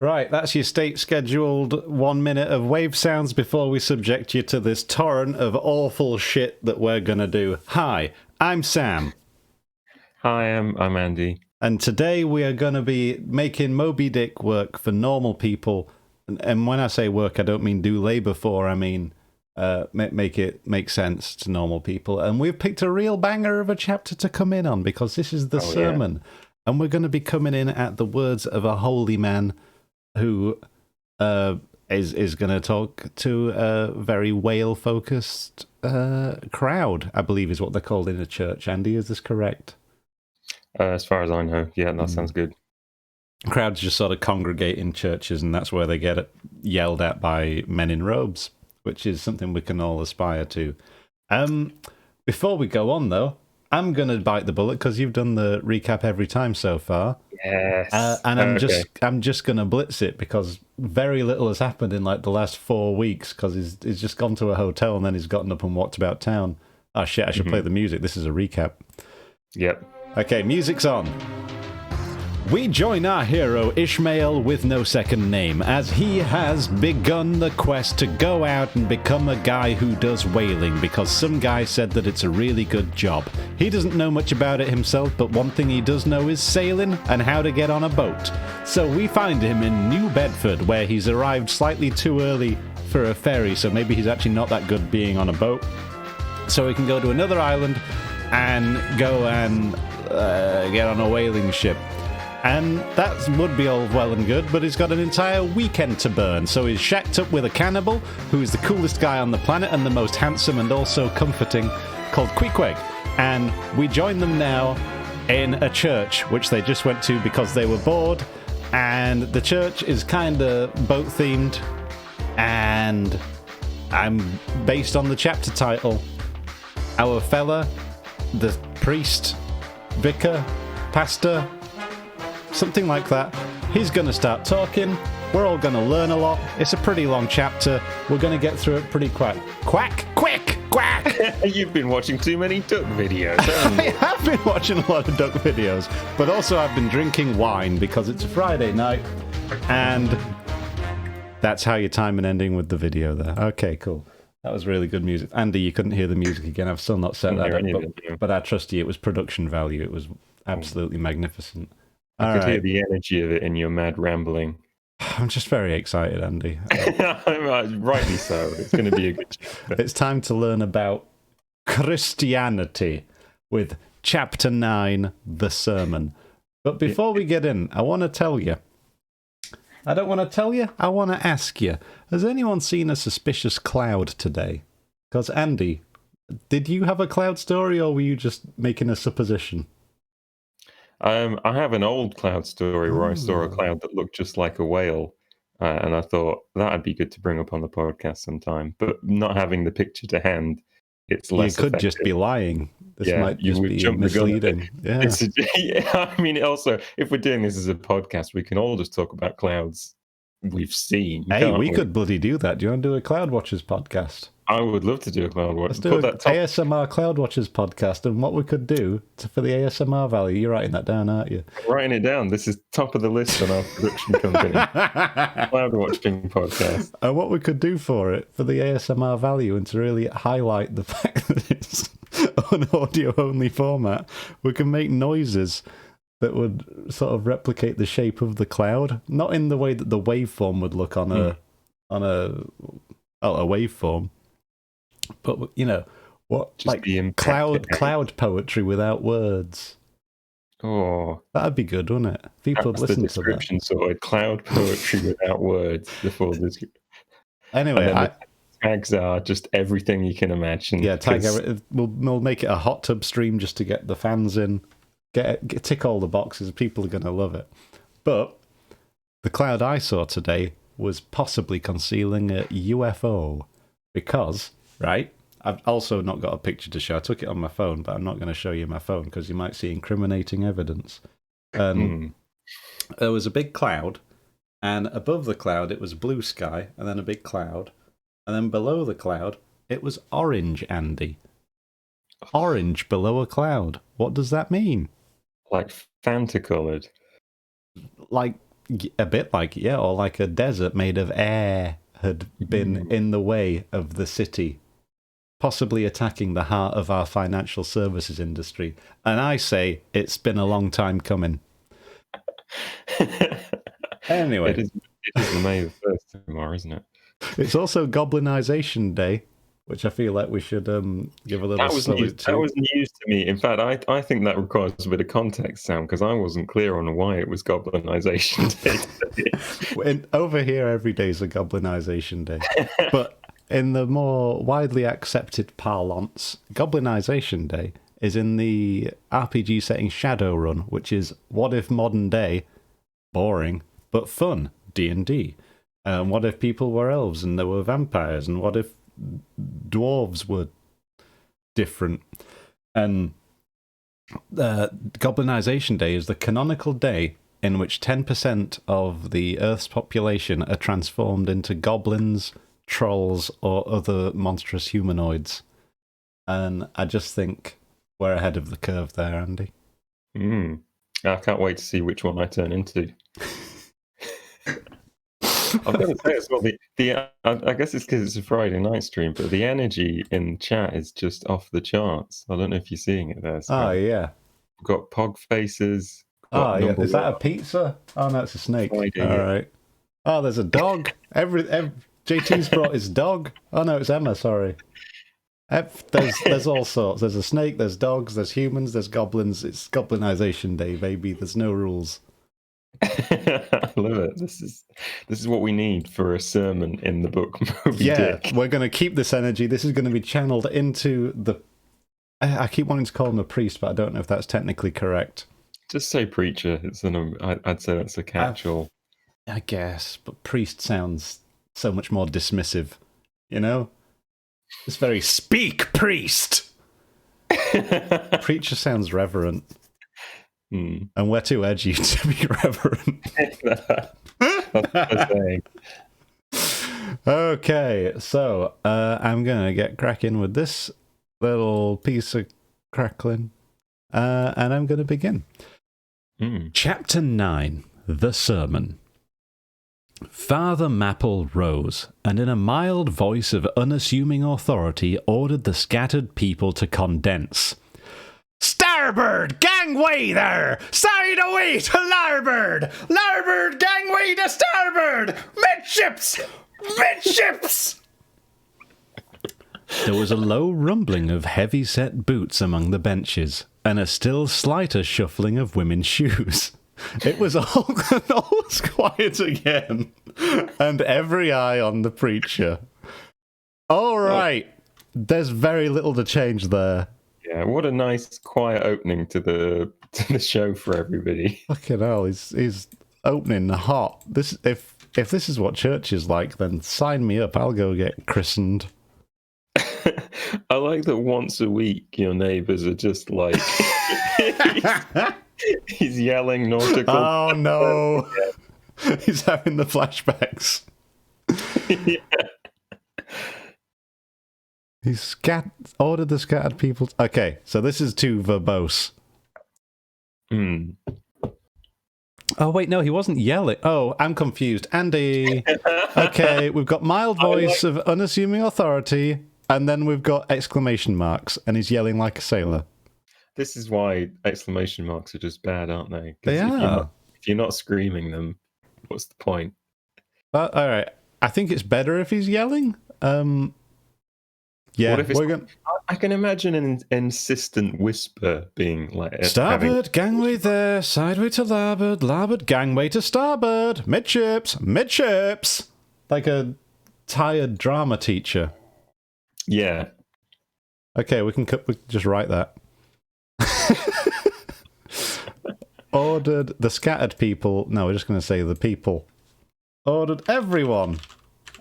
Right, that's your state-scheduled 1 minute of wave sounds before we subject you to this torrent of awful shit that we're going to do. Hi, I'm Sam. Hi, I'm Andy. And today we are going to be making Moby Dick work for normal people. And when I say work, I don't mean do labor for, I mean make it make sense to normal people. And we've picked a real banger of a chapter to come in on because this is the sermon. Yeah. And we're going to be coming in at the words of a holy man who is going to talk to a very whale-focused crowd, I believe is what they're called in a church. Andy, is this correct? As far as I know, yeah, that sounds good. Crowds just sort of congregate in churches, and that's where they get yelled at by men in robes, which is something we can all aspire to. Before we go on, though, I'm going to bite the bullet because you've done the recap every time so far. Yes. And I'm just going to blitz it because very little has happened in like the last 4 weeks because he's just gone to a hotel and then he's gotten up and walked about town. Oh, shit, I should play the music. This is a recap. Yep. Okay, music's on. We join our hero Ishmael with no second name as he has begun the quest to go out and become a guy who does whaling because some guy said that it's a really good job. He doesn't know much about it himself, but one thing he does know is sailing and how to get on a boat. So we find him in New Bedford where he's arrived slightly too early for a ferry, so maybe he's actually not that good being on a boat. So he can go to another island and go and get on a whaling ship. And that would be all well and good, but he's got an entire weekend to burn, so he's shacked up with a cannibal, who is the coolest guy on the planet and the most handsome and also comforting, called Queequeg. And we join them now in a church, which they just went to because they were bored, and the church is kind of boat-themed, and I'm based on the chapter title. Our fella, the priest, vicar, pastor, something like that. He's going to start talking. We're all going to learn a lot. It's a pretty long chapter. We're going to get through it pretty quick. Quack! Quick! Quack! You've been watching too many duck videos, haven't you? I have been watching a lot of duck videos, but also I've been drinking wine because it's a Friday night, and that's how you time an ending with the video there. Okay, cool. That was really good music. Andy, you couldn't hear the music again. I've still not set that up, but I trust you. It was production value. It was absolutely magnificent. I could hear the energy of it in your mad rambling. I'm just very excited, Andy. Rightly so. It's going to be a good chapter. It's time to learn about Christianity with Chapter 9, The Sermon. But before we get in, I want to tell you. I don't want to tell you, I want to ask you. Has anyone seen a suspicious cloud today? Because, Andy, did you have a cloud story or were you just making a supposition? I have an old cloud story where I saw a cloud that looked just like a whale, and I thought that'd be good to bring up on the podcast sometime. But not having the picture to hand, it's less. You could effective. Just be lying. This might just be misleading. Yeah. I mean, also, if we're doing this as a podcast, we can all just talk about clouds we've seen. Hey, we could bloody do that. Do you want to do a Cloud Watchers podcast? I would love to do a Cloud Watchers. Let's do an ASMR Cloud Watchers podcast, and what we could do for the ASMR value. You're writing that down, aren't you? I'm writing it down. This is top of the list on our production company. Cloud Watching podcast. And what we could do for it, for the ASMR value, and to really highlight the fact that it's an audio-only format, we can make noises that would sort of replicate the shape of the cloud, not in the way that the waveform would look on a waveform, but you know what, just like cloud poetry without words. Oh, that'd be good, wouldn't it? People would listen to that. Description sorted: cloud poetry without words. Before this. Anyway, tags are just everything you can imagine. Yeah, we'll make it a hot tub stream just to get the fans in. Tick all the boxes. People are going to love it. But the cloud I saw today was possibly concealing a UFO because, right, I've also not got a picture to show. I took it on my phone, but I'm not going to show you my phone because you might see incriminating evidence. There was a big cloud, and above the cloud it was blue sky, and then a big cloud, and then below the cloud it was orange, Andy. Orange below a cloud. What does that mean? Like Fanta coloured. Like A bit like, yeah, or like a desert made of air had been in the way of the city, possibly attacking the heart of our financial services industry. And I say it's been a long time coming. Anyway. It is May the 1st tomorrow, isn't it? It's also Goblinization Day, which I feel like we should give a little salute to. That was news to me. In fact, I think that requires a bit of context, Sam, because I wasn't clear on why it was Goblinization Day. Over here, every day is a Goblinization Day. But in the more widely accepted parlance, Goblinization Day is in the RPG setting Shadowrun, which is what if modern day, boring, but fun, D&D. What if people were elves and there were vampires? And what if dwarves were different? And Goblinization Day is the canonical day in which 10% of the Earth's population are transformed into goblins, trolls, or other monstrous humanoids. And I just think we're ahead of the curve there, Andy. I can't wait to see which one I turn into. I'm going to say as well, I guess it's because it's a Friday night stream, but the energy in chat is just off the charts. I don't know if you're seeing it there. Oh, yeah. We've got Pog Faces. Oh, yeah. Is that a pizza? Oh, no, it's a snake. All right. Oh, there's a dog. JT's brought his dog. Oh, no, it's Emma, sorry. There's all sorts. There's a snake, there's dogs, there's humans, there's goblins. It's Goblinization Day, baby. There's no rules. I love it. This is what we need for a sermon in the book Moby Dick. We're going to keep this energy. This is going to be channeled into the... I keep wanting to call him a priest, but I don't know if that's technically correct. Just say preacher. I'd say that's a catch-all. I guess, but priest sounds so much more dismissive, you know? It's very, speak, priest! Preacher sounds reverent. And we're too edgy to be reverent. That's what I'm saying. Okay, so I'm going to get cracking with this little piece of crackling, and I'm going to begin. Chapter 9, The Sermon. Father Mapple rose, and in a mild voice of unassuming authority ordered the scattered people to condense. Starboard! Gangway there! Side away to larboard! Larboard! Gangway to starboard! Midships! Midships! There was a low rumbling of heavy-set boots among the benches, and a still slighter shuffling of women's shoes. It was all quiet again, and every eye on the preacher. All right, there's very little to change there. Yeah, what a nice, quiet opening to the show for everybody. Fucking hell, he's opening hot. If this is what church is like, then sign me up. I'll go get christened. I like that once a week your neighbours are just like... He's yelling nautical. Oh no! He's having the flashbacks. Yeah. He's ordered the scattered people. Okay, so this is too verbose. Oh wait, no, he wasn't yelling. Oh, I'm confused, Andy. Okay, we've got mild voice of unassuming authority, and then we've got exclamation marks, and he's yelling like a sailor. This is why exclamation marks are just bad, aren't they? They are. If you're not screaming them, what's the point? All right. I think it's better if he's yelling. Yeah, I can imagine an insistent whisper being like... Starboard, gangway there, sideway to larboard, larboard, gangway to starboard, midships, midships. Like a tired drama teacher. Yeah. Okay, we can just write that. Ordered the scattered people. No, we're just going to say the people. Ordered everyone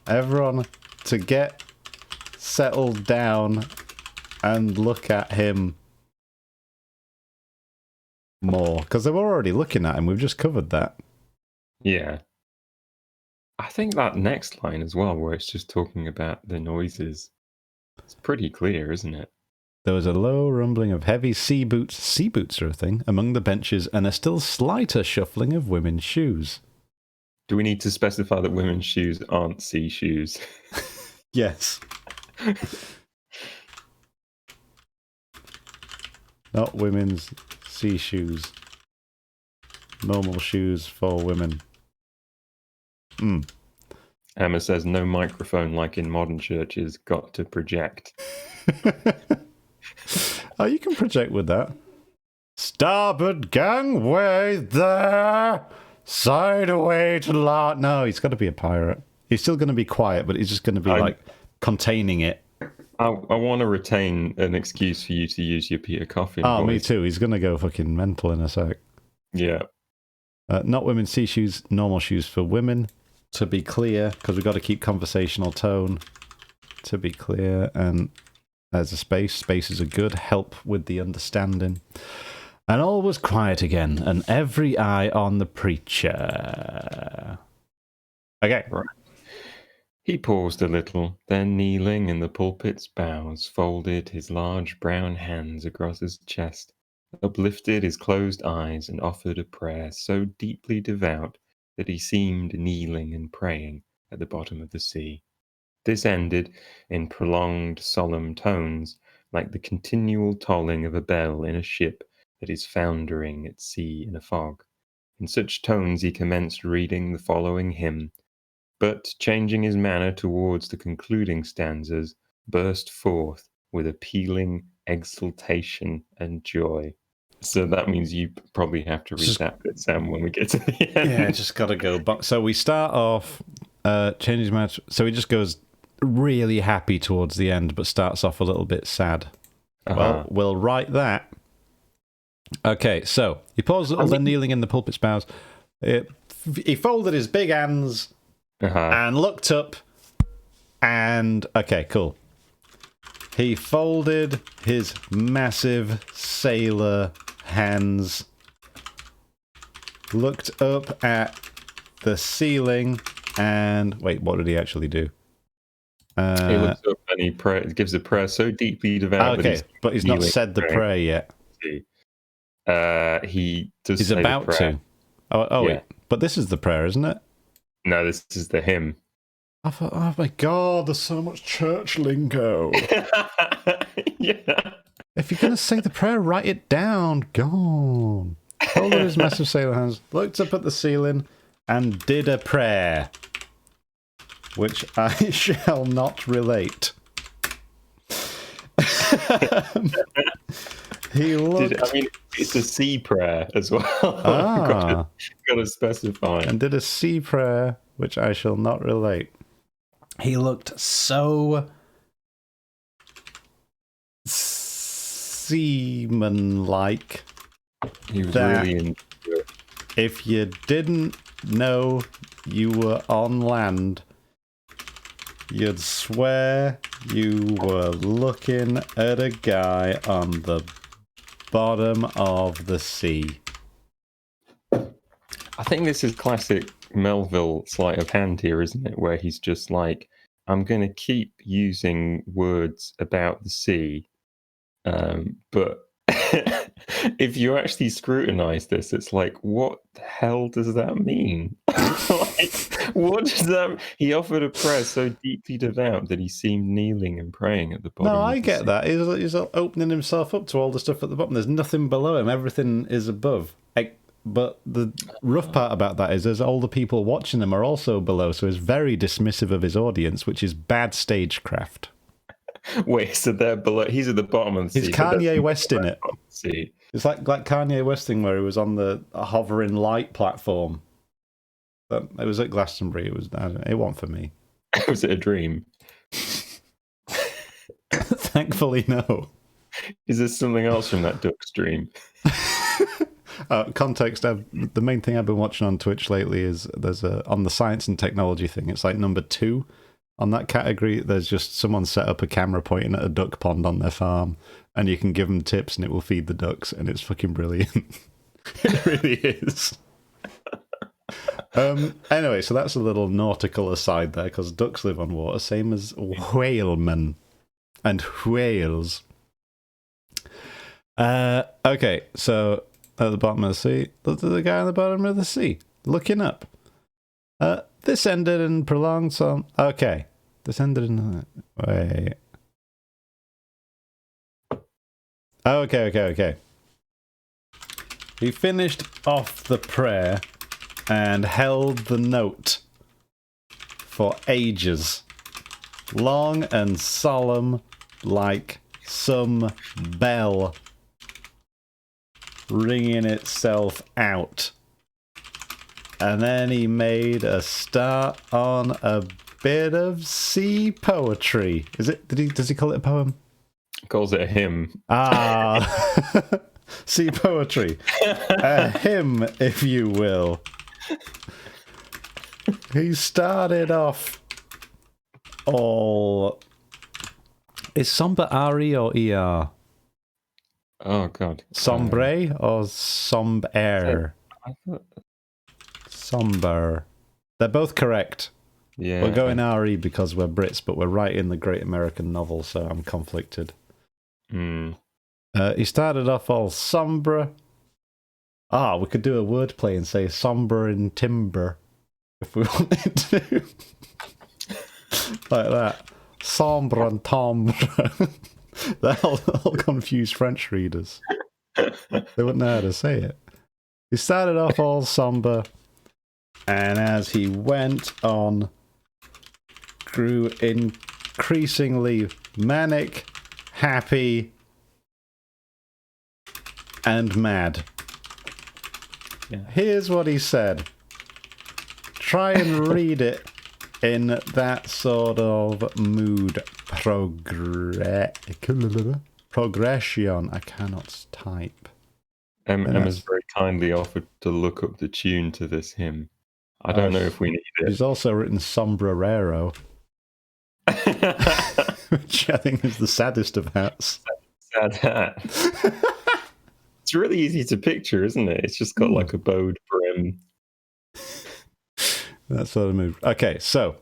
to get settled down and look at him more. Because they were already looking at him. We've just covered that. Yeah. I think that next line as well, where it's just talking about the noises, it's pretty clear, isn't it? There was a low rumbling of heavy sea boots are a thing, among the benches, and a still slighter shuffling of women's shoes. Do we need to specify that women's shoes aren't sea shoes? Yes. Not women's sea shoes. Normal shoes for women. Emma says no microphone like in modern churches, got to project. Oh, you can project with that. Starboard gangway there! Side away to larboard. No, he's got to be a pirate. He's still going to be quiet, but he's just going to be like containing it. I want to retain an excuse for you to use your Peter Coffin voice. Me too. He's going to go fucking mental in a sec. Yeah. Not women's sea shoes, normal shoes for women. To be clear, because we've got to keep conversational tone. To be clear, and there's a space. Spaces are good. Help with the understanding. And all was quiet again, and every eye on the preacher. Okay. Right. He paused a little, then kneeling in the pulpit's bows, folded his large brown hands across his chest, uplifted his closed eyes, and offered a prayer so deeply devout that he seemed kneeling and praying at the bottom of the sea. This ended in prolonged, solemn tones, like the continual tolling of a bell in a ship that is foundering at sea in a fog. In such tones he commenced reading the following hymn, but, changing his manner towards the concluding stanzas, burst forth with appealing exultation and joy. So that means you probably have to read that bit, Sam, when we get to the end. Yeah, just got to go back. So we start off, change his manner. So he just goes really happy towards the end, but starts off a little bit sad. Well, we'll write that. Okay, so he paused a little, then kneeling in the pulpit's bows. He folded his big hands and looked up, and okay, cool. He folded his massive sailor hands, looked up at the ceiling, and wait, what did he actually do? He looks up and he gives a prayer so deeply devout. Okay, but he's not said the prayer yet. He does. He's about to. Oh, yeah. Wait, but this is the prayer, isn't it? No, this is the hymn. I thought, oh my god, there's so much church lingo. Yeah. If you're going to say the prayer, write it down. Go on. Folded his massive sailor hands, looked up at the ceiling, and did a prayer, which I shall not relate. He looked... it's a sea prayer as well. got to specify. And did a sea prayer, which I shall not relate. He looked so seaman-like. He was really into it. If you didn't know you were on land, you'd swear you were looking at a guy on the bottom of the sea. I think this is classic Melville sleight of hand here, isn't it? Where he's just like, I'm going to keep using words about the sea, but if you actually scrutinize this, it's like, what the hell does that mean? What does that? He offered a prayer so deeply devout that he seemed kneeling and praying at the bottom. No, I get that. He's opening himself up to all the stuff at the bottom. There's nothing below him. Everything is above. But the rough part about that is all the people watching him are also below, so he's very dismissive of his audience, which is bad stagecraft. Wait, so they're below? He's at the bottom of the sea. He's Kanye West in it. See, it's like Kanye West thing where he was on the hovering light platform. But it was at Glastonbury. It wasn't for me. Was it a dream? Thankfully, no. Is there something else from that duck's dream? Context, the main thing I've been watching on Twitch lately is there's on the science and technology thing, it's like number 2 on that category. There's just someone set up a camera pointing at a duck pond on their farm, and you can give them tips and it will feed the ducks, and it's fucking brilliant. It really is. Anyway, so that's a little nautical aside there, because ducks live on water, same as whalemen and whales. Okay, so at the bottom of the sea, look at the guy on the bottom of the sea, looking up. This ended in prolonged some. Okay. This ended in. Wait. Okay. He finished off the prayer and held the note for ages. Long and solemn, like some bell ringing itself out. And then he made a start on a bit of sea poetry. Is it? Does he call it a poem? He calls it a hymn. Sea poetry. A hymn, if you will. He started off all... Is sombre R-E or E-R? Oh, God. Sombre or sombre? Somber. They're both correct. Yeah. We're going RE because we're Brits, but we're writing the Great American Novel, so I'm conflicted. He started off all sombre. We could do a wordplay and say sombre in timber if we wanted to. Like that. Sombre and timbre. That'll confuse French readers. They wouldn't know how to say it. He started off all sombre, and as he went on, grew increasingly manic, happy, and mad. Yeah. Here's what he said. Try and read it in that sort of mood. Progression. I cannot type. Emma's very kindly offered to look up the tune to this hymn. I don't know if we need it. He's also written Sombrero, which I think is the saddest of hats. Sad hat. It's really easy to picture, isn't it? It's just got like a bowed brim. That sort of move. Okay, so.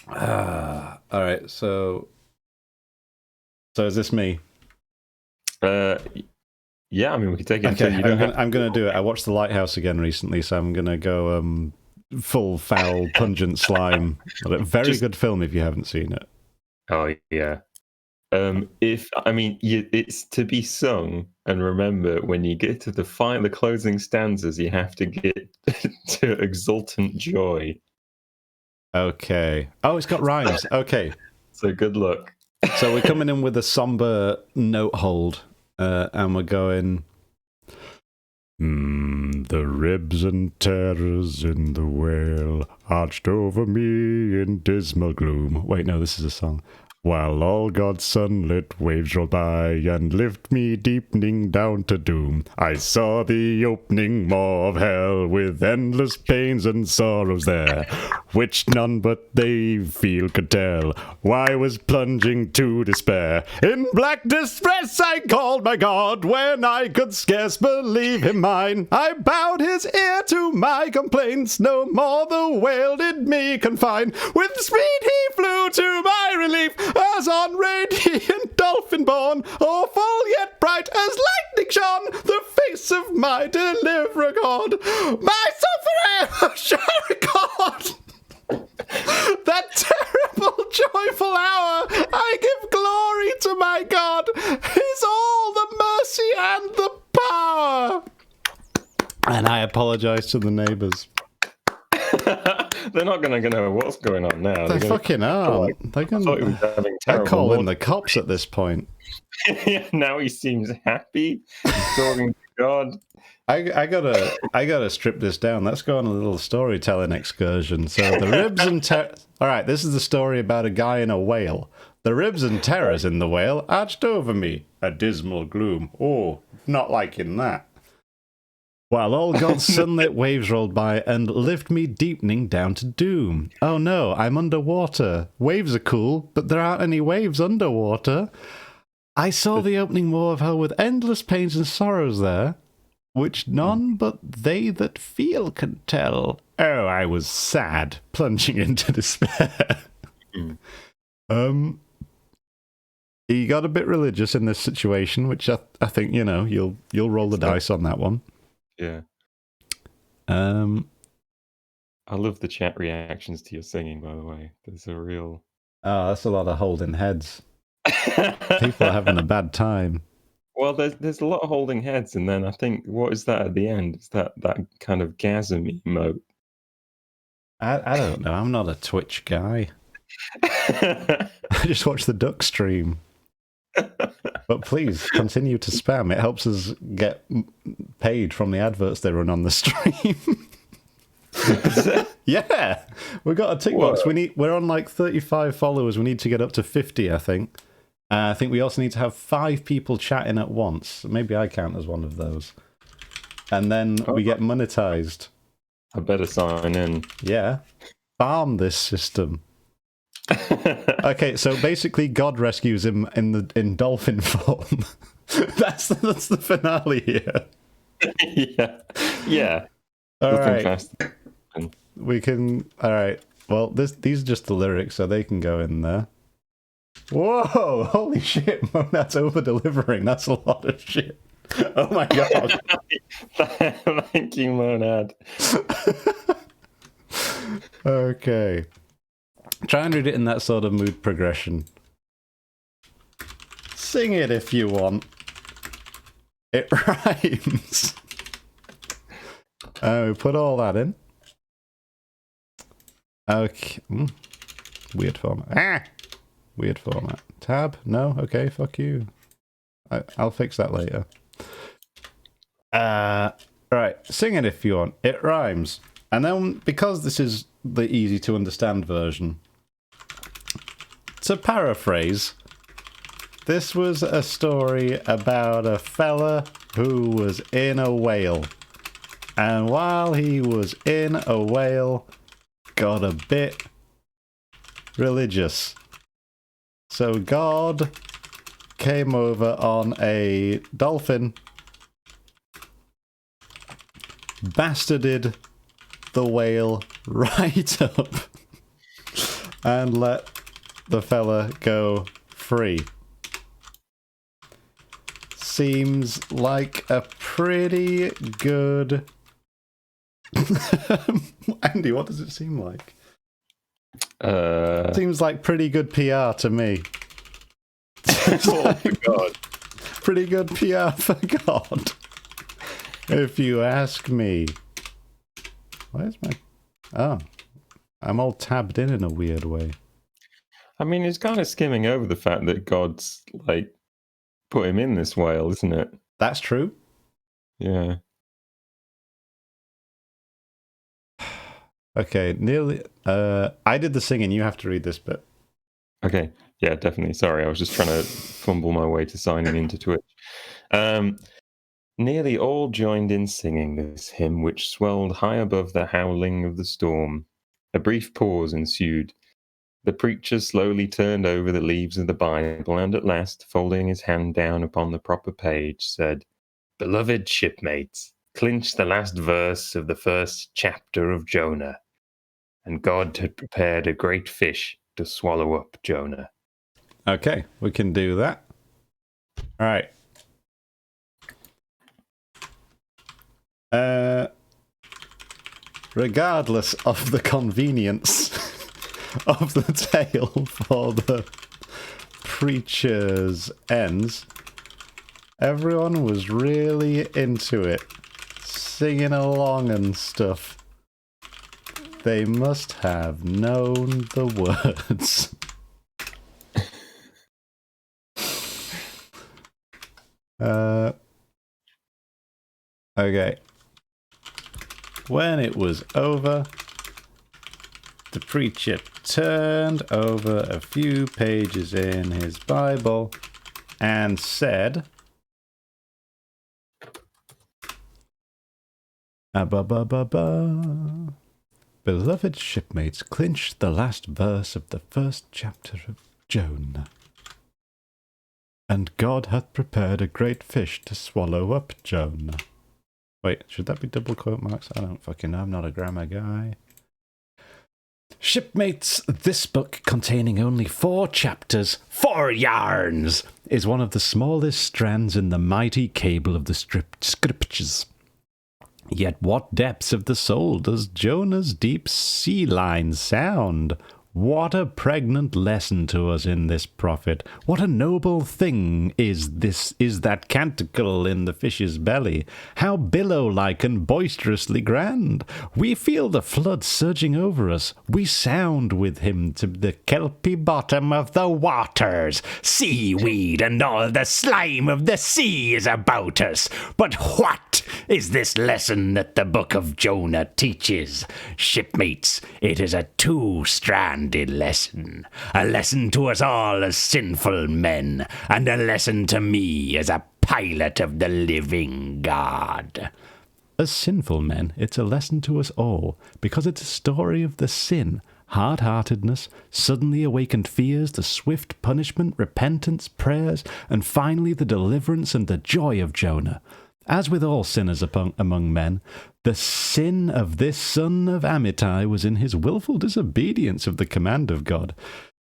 All right, so is this me? Yeah, I mean, we could take it. Okay, I'm going to do it. I watched The Lighthouse again recently, so I'm going to go full foul, pungent slime. Very good film if you haven't seen it. Oh, yeah. It's to be sung, and remember, when you get to the closing stanzas, you have to get to exultant joy. Okay. Oh, it's got rhymes. Okay. So good luck. So we're coming in with a somber note hold. And we're going, the ribs and terrors in the whale arched over me in dismal gloom. Wait, no, this is a song. While all God's sunlit waves rolled by and lift me deepening down to doom, I saw the opening maw of hell with endless pains and sorrows there, which none but they feel could tell. Why was plunging to despair. In black distress I called my God when I could scarce believe him mine. I bowed his ear to my complaints, no more the whale did me confine. With speed he flew to my relief, as on radiant dolphin borne, awful yet bright as lightning shone the face of my deliverer God. My soul forever shall record that terrible joyful hour. I give glory to my God, his all the mercy and the power. And I apologize to the neighbours. They're not going to know what's going on now. They fucking are. They're calling the cops at this point. Yeah, now he seems happy. He's talking to God. I gotta strip this down. Let's go on a little storytelling excursion. So the ribs and all right, this is the story about a guy in a whale. The ribs and terrors in the whale arched over me, a dismal gloom. Oh, not liking that. While all God's sunlit waves rolled by and lift me deepening down to doom. Oh no, I'm underwater. Waves are cool, but there aren't any waves underwater. I saw the opening maw of hell with endless pains and sorrows there, which none but they that feel can tell. Oh, I was sad, plunging into despair. He got a bit religious in this situation, which I think, you'll roll the dice on that one. Yeah. I I love the chat reactions to your singing, by the way. There's a real... Oh, that's a lot of holding heads. People are having a bad time. Well, there's a lot of holding heads, and then I think, what is that at the end? Is that kind of gasm emote? I don't know. I'm not a Twitch guy. I just watch the duck stream. But please continue to spam. It helps us get paid from the adverts they run on the stream. Yeah, we got a tick box. We're on like 35 followers. We need to get up to 50, I think. I think we also need to have 5 people chatting at once. Maybe I count as one of those. And then we get monetized. I better sign in. Yeah. Farm this system. Okay, so basically God rescues him in dolphin form. That's the finale here. Yeah. All Nothing right. fast. We can... All right. Well, these are just the lyrics, so they can go in there. Whoa! Holy shit, Monad's over-delivering. That's a lot of shit. Oh my god. Thank you, Monad. Okay. Try and read it in that sort of mood progression. Sing it if you want. It rhymes. We put all that in. Okay. Weird format. Weird format. Tab? No? Okay, fuck you. I'll fix that later. Right, sing it if you want. It rhymes. And then, because this is the easy to understand version, to paraphrase, this was a story about a fella who was in a whale. And while he was in a whale, got a bit religious. So God came over on a dolphin, bastarded the whale right up, and let the fella go free. Seems like a pretty good... Andy, what does it seem like? Seems like pretty good PR to me. Oh my god. Pretty good PR for God. If you ask me. Where's my... Oh. I'm all tabbed in a weird way. I mean, it's kind of skimming over the fact that God's, like, put him in this whale, isn't it? That's true. Yeah. Okay, nearly... I did the singing, you have to read this bit. Okay. Yeah, definitely. Sorry, I was just trying to fumble my way to signing into Twitch. Nearly all joined in singing this hymn, which swelled high above the howling of the storm. A brief pause ensued. The preacher slowly turned over the leaves of the Bible and at last, folding his hand down upon the proper page, said, "Beloved shipmates, clinch the last verse of the first chapter of Jonah. And God had prepared a great fish to swallow up Jonah." Okay, we can do that. All right. Regardless of the convenience of the tale for the preacher's ends, everyone was really into it, singing along and stuff. They must have known the words. Okay. When it was over, the preacher turned over a few pages in his Bible and said, "Beloved shipmates, clinch the last verse of the first chapter of Jonah. And God hath prepared a great fish to swallow up Jonah." Wait, should that be double quote marks? I don't fucking know, I'm not a grammar guy. Shipmates, this book, containing only 4 chapters, 4 yarns, is one of the smallest strands in the mighty cable of the scriptures. Yet what depths of the soul does Jonah's deep sea line sound? What a pregnant lesson to us in this prophet. What a noble thing is that canticle in the fish's belly. How billow-like and boisterously grand. We feel the flood surging over us. We sound with him to the kelpy bottom of the waters. Seaweed and all the slime of the sea is about us. But what is this lesson that the book of Jonah teaches? Shipmates, it is a two-stranded lesson. A lesson to us all as sinful men, and a lesson to me as a pilot of the living God. As sinful men, it's a lesson to us all, because it's a story of the sin, hard-heartedness, suddenly awakened fears, the swift punishment, repentance, prayers, and finally the deliverance and the joy of Jonah. As with all sinners among men, the sin of this son of Amittai was in his willful disobedience of the command of God.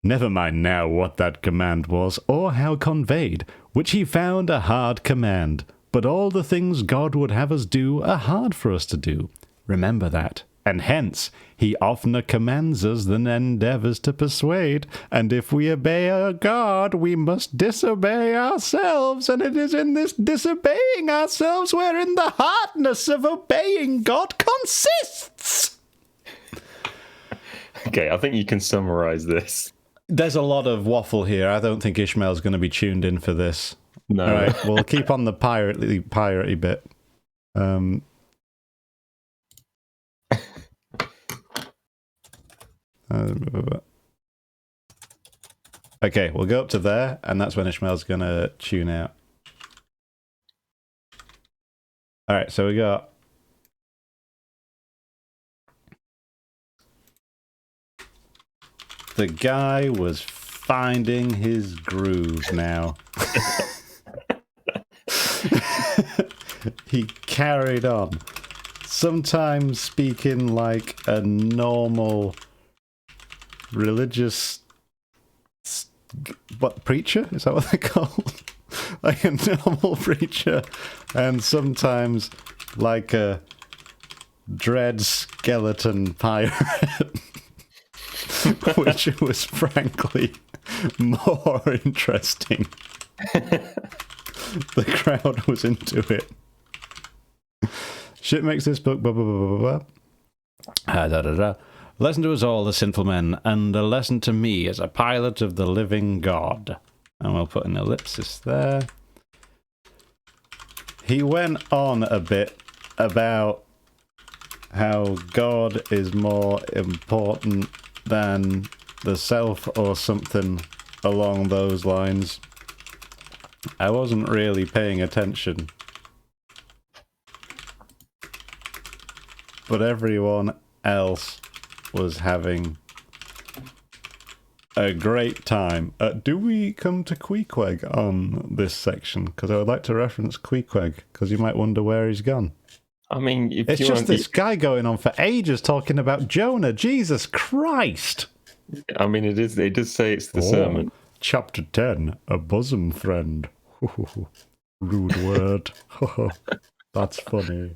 Never mind now what that command was, or how conveyed, which he found a hard command. But all the things God would have us do are hard for us to do. Remember that. And hence, he oftener commands us than endeavours to persuade. And if we obey our God, we must disobey ourselves. And it is in this disobeying ourselves wherein the hardness of obeying God consists. Okay, I think you can summarize this. There's a lot of waffle here. I don't think Ishmael's going to be tuned in for this. No. All right, we'll keep on the piratey bit. Okay, we'll go up to there, and that's when Ishmael's gonna tune out. Alright, so we got... The guy was finding his groove now. He carried on. Sometimes speaking like a normal religious preacher? Is that what they're called? Like a normal preacher, and sometimes like a dread skeleton pirate, which was frankly more interesting. The crowd was into it. Shit makes this book blah blah blah blah blah. Lesson to us all, the sinful men, and a lesson to me as a pilot of the living God. And we'll put an ellipsis there. He went on a bit about how God is more important than the self or something along those lines. I wasn't really paying attention. But everyone else was having a great time. Do we come to Queequeg on this section? Because I would like to reference Queequeg, because you might wonder where he's gone. I mean, it's just this guy going on for ages talking about Jonah. Jesus Christ! I mean, it does say it's the sermon. Chapter 10, a bosom friend. Rude word. That's funny.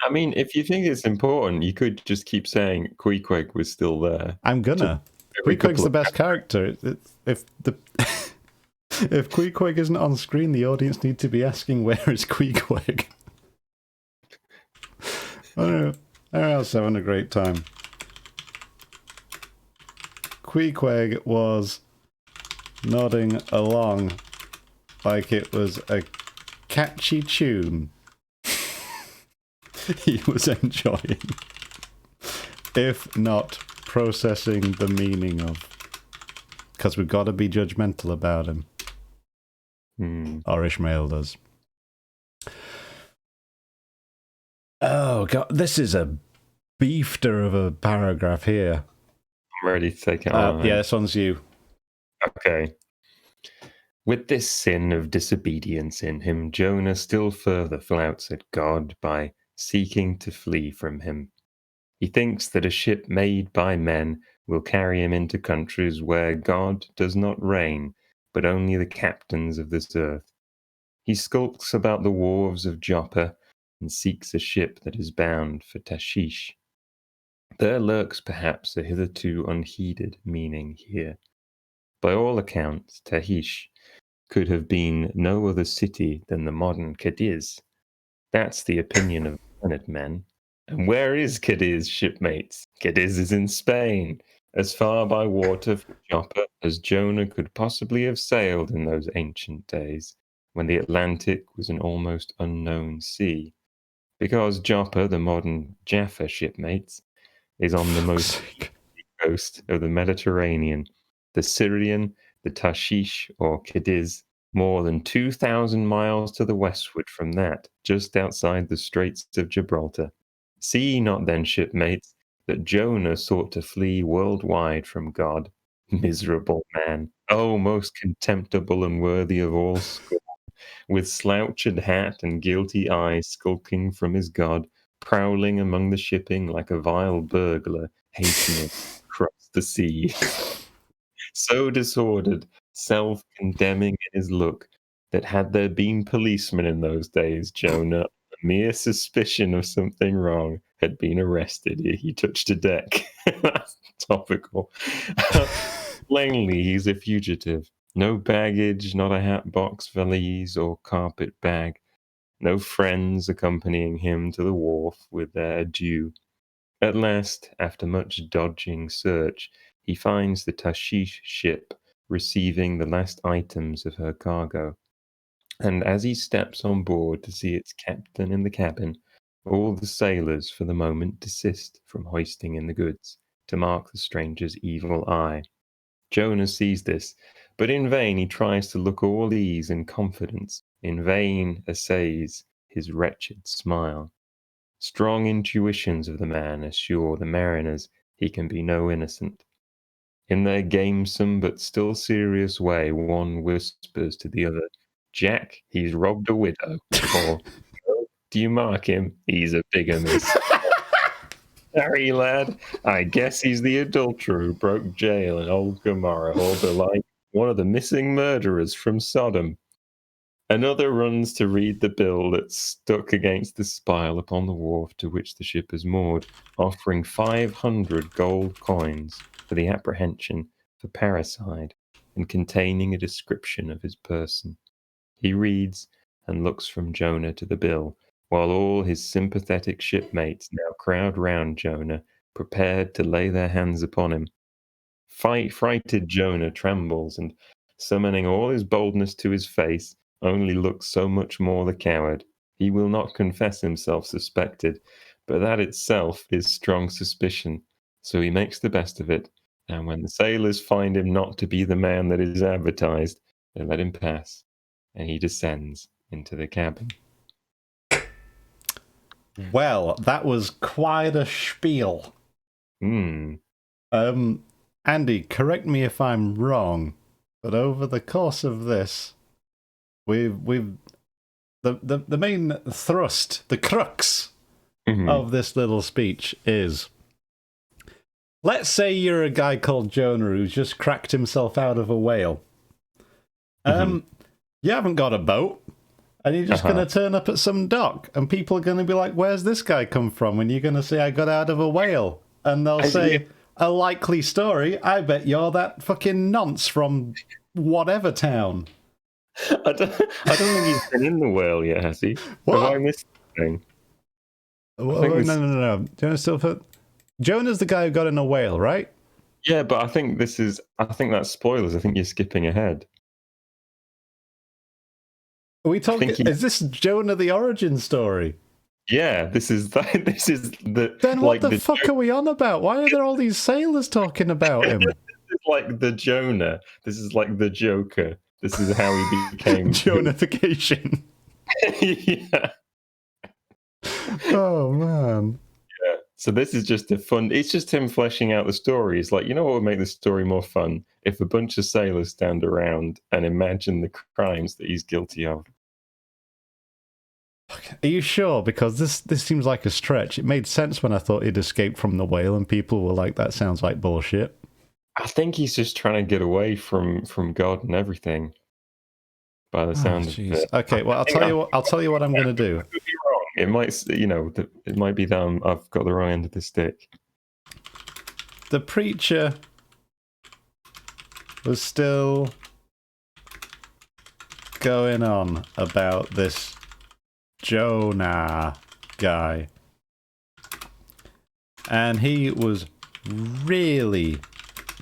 I mean, if you think it's important, you could just keep saying Queequeg was still there. I'm gonna. Queequeg's the best character. If Queequeg isn't on screen, the audience need to be asking, where is Queequeg? I don't know. I was having a great time. Queequeg was nodding along like it was a catchy tune. He was enjoying, if not processing the meaning of, because we've got to be judgmental about him. Or Ishmael does. Oh god, this is a beefter of a paragraph here. I'm ready to take it on. Yeah, this one's you. Okay. With this sin of disobedience in him, Jonah still further flouts at God by seeking to flee from him. He thinks that a ship made by men will carry him into countries where God does not reign, but only the captains of this earth. He skulks about the wharves of Joppa, and seeks a ship that is bound for Tashish. There lurks perhaps a hitherto unheeded meaning here. By all accounts, Tahish could have been no other city than the modern Cadiz. That's the opinion of learned men. And where is Cadiz, shipmates? Cadiz is in Spain, as far by water from Joppa as Jonah could possibly have sailed in those ancient days, when the Atlantic was an almost unknown sea. Because Joppa, the modern Jaffa, shipmates, is on the most coast of the Mediterranean. The Syrian, the Tashish or Cadiz, more than 2,000 miles to the westward from that, just outside the Straits of Gibraltar. See ye not then, shipmates, that Jonah sought to flee worldwide from God? Miserable man! Oh, most contemptible and worthy of all scorn! With slouched hat and guilty eye skulking from his God, prowling among the shipping like a vile burglar, hastening across the sea. So disordered, self-condemning in his look, that had there been policemen in those days, Jonah, a mere suspicion of something wrong, had been arrested. He touched a deck. That's topical. Plainly, he's a fugitive. No baggage, not a hat box, valise, or carpet bag. No friends accompanying him to the wharf with their adieu. At last, after much dodging search, he finds the Tashish ship receiving the last items of her cargo. And as he steps on board to see its captain in the cabin, all the sailors for the moment desist from hoisting in the goods to mark the stranger's evil eye. Jonah sees this, but in vain he tries to look all ease and confidence, in vain essays his wretched smile. Strong intuitions of the man assure the mariners he can be no innocent. In their gamesome but still serious way, one whispers to the other, "Jack, he's robbed a widow," or, "Oh, do you mark him? He's a bigamist." "Sorry, lad, I guess he's the adulterer who broke jail in old Gomorrah, or belike one of the missing murderers from Sodom." Another runs to read the bill that's stuck against the spile upon the wharf to which the ship is moored, offering 500 gold coins for the apprehension for parricide, and containing a description of his person. He reads and looks from Jonah to the bill, while all his sympathetic shipmates now crowd round Jonah, prepared to lay their hands upon him. Frighted Jonah trembles, and, summoning all his boldness to his face, only looks so much more the coward. He will not confess himself suspected, but that itself is strong suspicion. So he makes the best of it, and when the sailors find him not to be the man that is advertised, they let him pass, and he descends into the cabin. Well, that was quite a spiel. Andy, correct me if I'm wrong, but over the course of this, we've the main thrust, the crux of this little speech is, let's say you're a guy called Jonah who's just cracked himself out of a whale. You haven't got a boat, and you're just going to turn up at some dock, and people are going to be like, "Where's this guy come from?" And you're going to say, "I got out of a whale," and they'll say, "A likely story. I bet you're that fucking nonce from whatever town." I don't think he's been in the whale yet, has he? What? Have I missed anything? No. Jonah's the guy who got in a whale, right? Yeah, but I think that's spoilers. I think you're skipping ahead. Are we talking? Is this Jonah the origin story? Yeah, this is the. Then what the fuck are we on about? Why are there all these sailors talking about him? This is like the Jonah. This is like the Joker. This is how he became Jonification. Yeah. Oh man. Yeah. So this is just a fun. It's just him fleshing out the story. It's like, you know what would make the story more fun? If a bunch of sailors stand around and imagine the crimes that he's guilty of. Are you sure? Because this seems like a stretch. It made sense when I thought he'd escaped from the whale, and people were like, "That sounds like bullshit." I think he's just trying to get away from God and everything. By the sound of it. Okay, well, I'll tell you what I'm going to do. It might, it might be that I've got the wrong end of the stick. The preacher was still going on about this Jonah guy. And he was really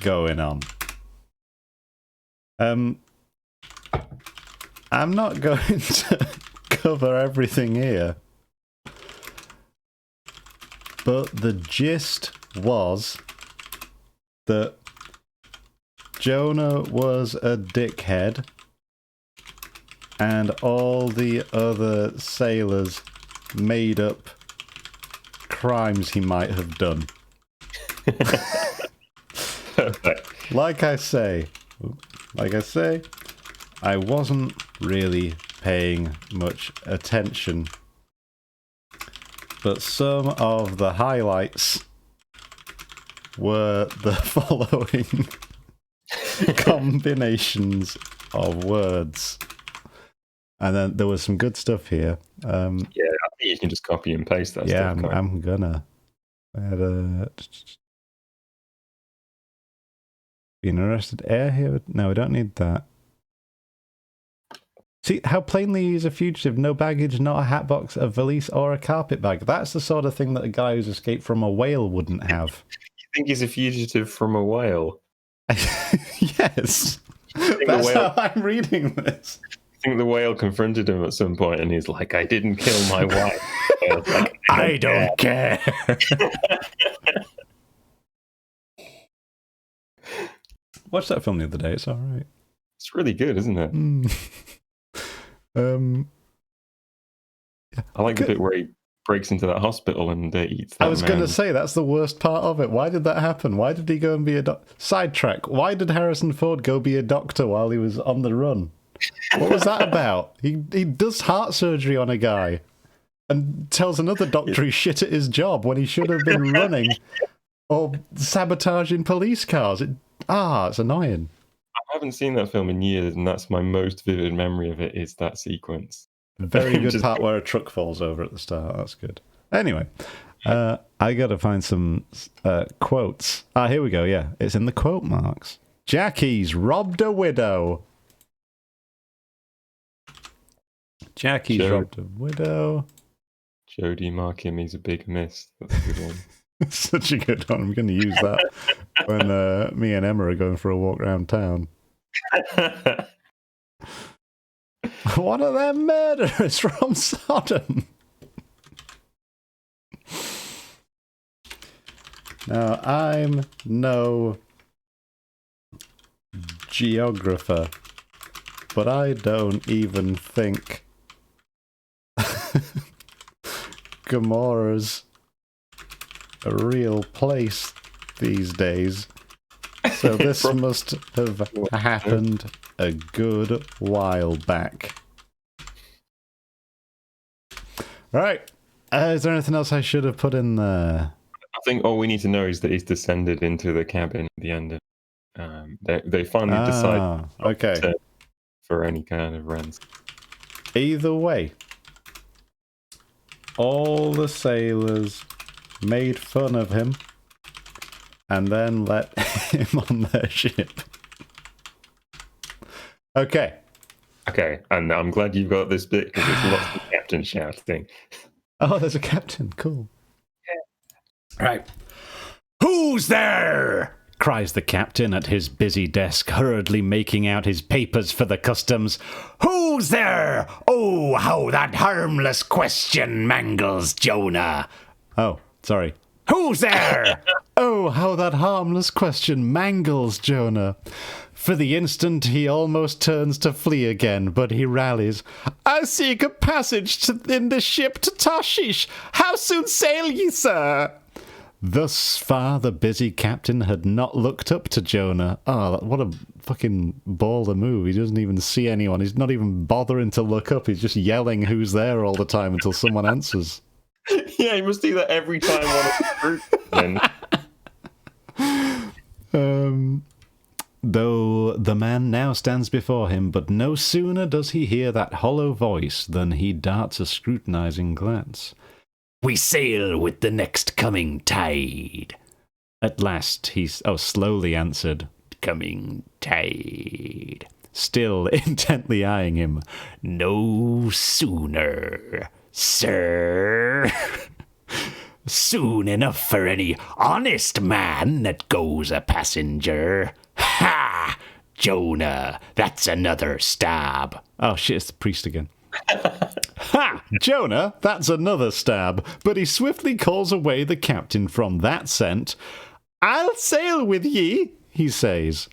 going on. I'm not going to cover everything here. But the gist was that Jonah was a dickhead and all the other sailors made up crimes he might have done. Perfect. Like I say, I wasn't really paying much attention, but some of the highlights were the following combinations of words. And then there was some good stuff here. Yeah, I think you can just copy and paste that stuff. Yeah, I'm gonna. Being arrested air here? No, we don't need that. See how plainly he's a fugitive. No baggage, not a hat box, a valise, or a carpet bag. That's the sort of thing that a guy who's escaped from a whale wouldn't have. You think he's a fugitive from a whale? Yes. That's how I'm reading this. I think the whale confronted him at some point and he's like, I didn't kill my wife. Like, I don't care. Watched that film the other day. It's all right. It's really good, isn't it? I like the bit where he breaks into that hospital and eats that I was going to say, that's the worst part of it. Why did that happen? Why did he go and be a doctor? Sidetrack. Why did Harrison Ford go be a doctor while he was on the run? What was that about? He does heart surgery on a guy and tells another doctor he's shit at his job when he should have been running or sabotaging police cars. It's annoying. I haven't seen that film in years, and that's my most vivid memory of it, is that sequence. Very good part where a truck falls over at the start. That's good. Anyway, I got to find some quotes. Here we go. Yeah, it's in the quote marks. Jackie's robbed a widow. Jackie's robbed a widow. Jodie, mark him. He's a big miss. That's a good one. Such a good one. I'm going to use that when me and Emma are going for a walk around town. One of them murderers from Sodom. Now, I'm no geographer, but I don't even think Gomorrah's a real place these days. So this must have happened a good while back. Right. Is there anything else I should have put in there? I think all we need to know is that he's descended into the cabin at the end. They finally decide for any kind of ransom. Either way, all the sailors made fun of him and then let him on their ship. Okay, and I'm glad you've got this bit because there's lots of captain shouting. Oh, there's a captain. Cool. Yeah. Right. Who's there? Cries the captain at his busy desk, hurriedly making out his papers for the customs. Who's there? Oh, how that harmless question mangles Jonah. Oh, sorry. Who's there? Oh, how that harmless question mangles Jonah. For the instant, he almost turns to flee again, but he rallies. I seek a passage in the ship to Tarshish. How soon sail ye, sir? Thus far, the busy captain had not looked up to Jonah. Oh, what a fucking baller move. He doesn't even see anyone. He's not even bothering to look up. He's just yelling who's there all the time until someone answers. Yeah, he must do that every time one of the group. though the man now stands before him, but no sooner does he hear that hollow voice than he darts a scrutinizing glance. "We sail with the next coming tide." At last he slowly answered, "Coming tide." Still intently eyeing him. "No sooner, sir. Soon enough for any honest man that goes a passenger. Ha! Jonah, that's another stab." Oh shit, it's the priest again. "Ha! Jonah, that's another stab." But he swiftly calls away the captain from that scent. "I'll sail with ye," he says.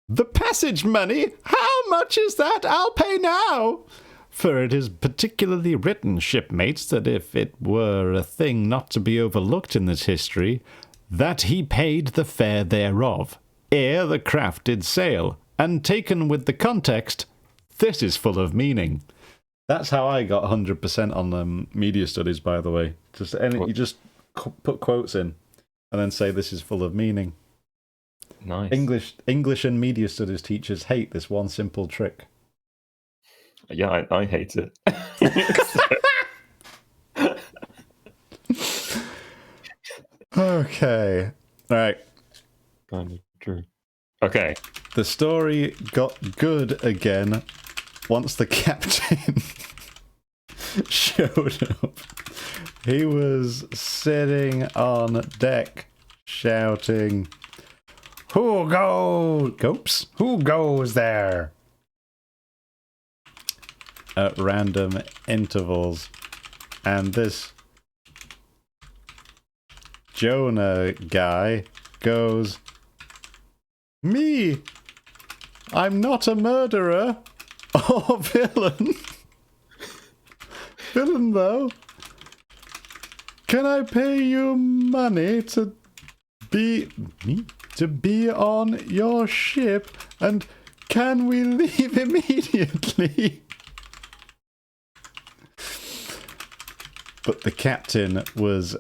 "The passage money, how much is that? I'll pay now." For it is particularly written, shipmates, that if it were a thing not to be overlooked in this history, that he paid the fare thereof, ere the craft did sail, and taken with the context, this is full of meaning. That's how I got 100% on media studies, by the way. You just put quotes in, and then say this is full of meaning. Nice. English and media studies teachers hate this one simple trick. Yeah, I hate it. Okay. All right. Kind of true. Okay. The story got good again once the captain showed up. He was sitting on deck shouting, Who goes there?" At random intervals. And this Jonah guy goes, "Me! I'm not a murderer or villain." Villain, though. "Can I pay you money to be on your ship? And can we leave immediately?" But the captain was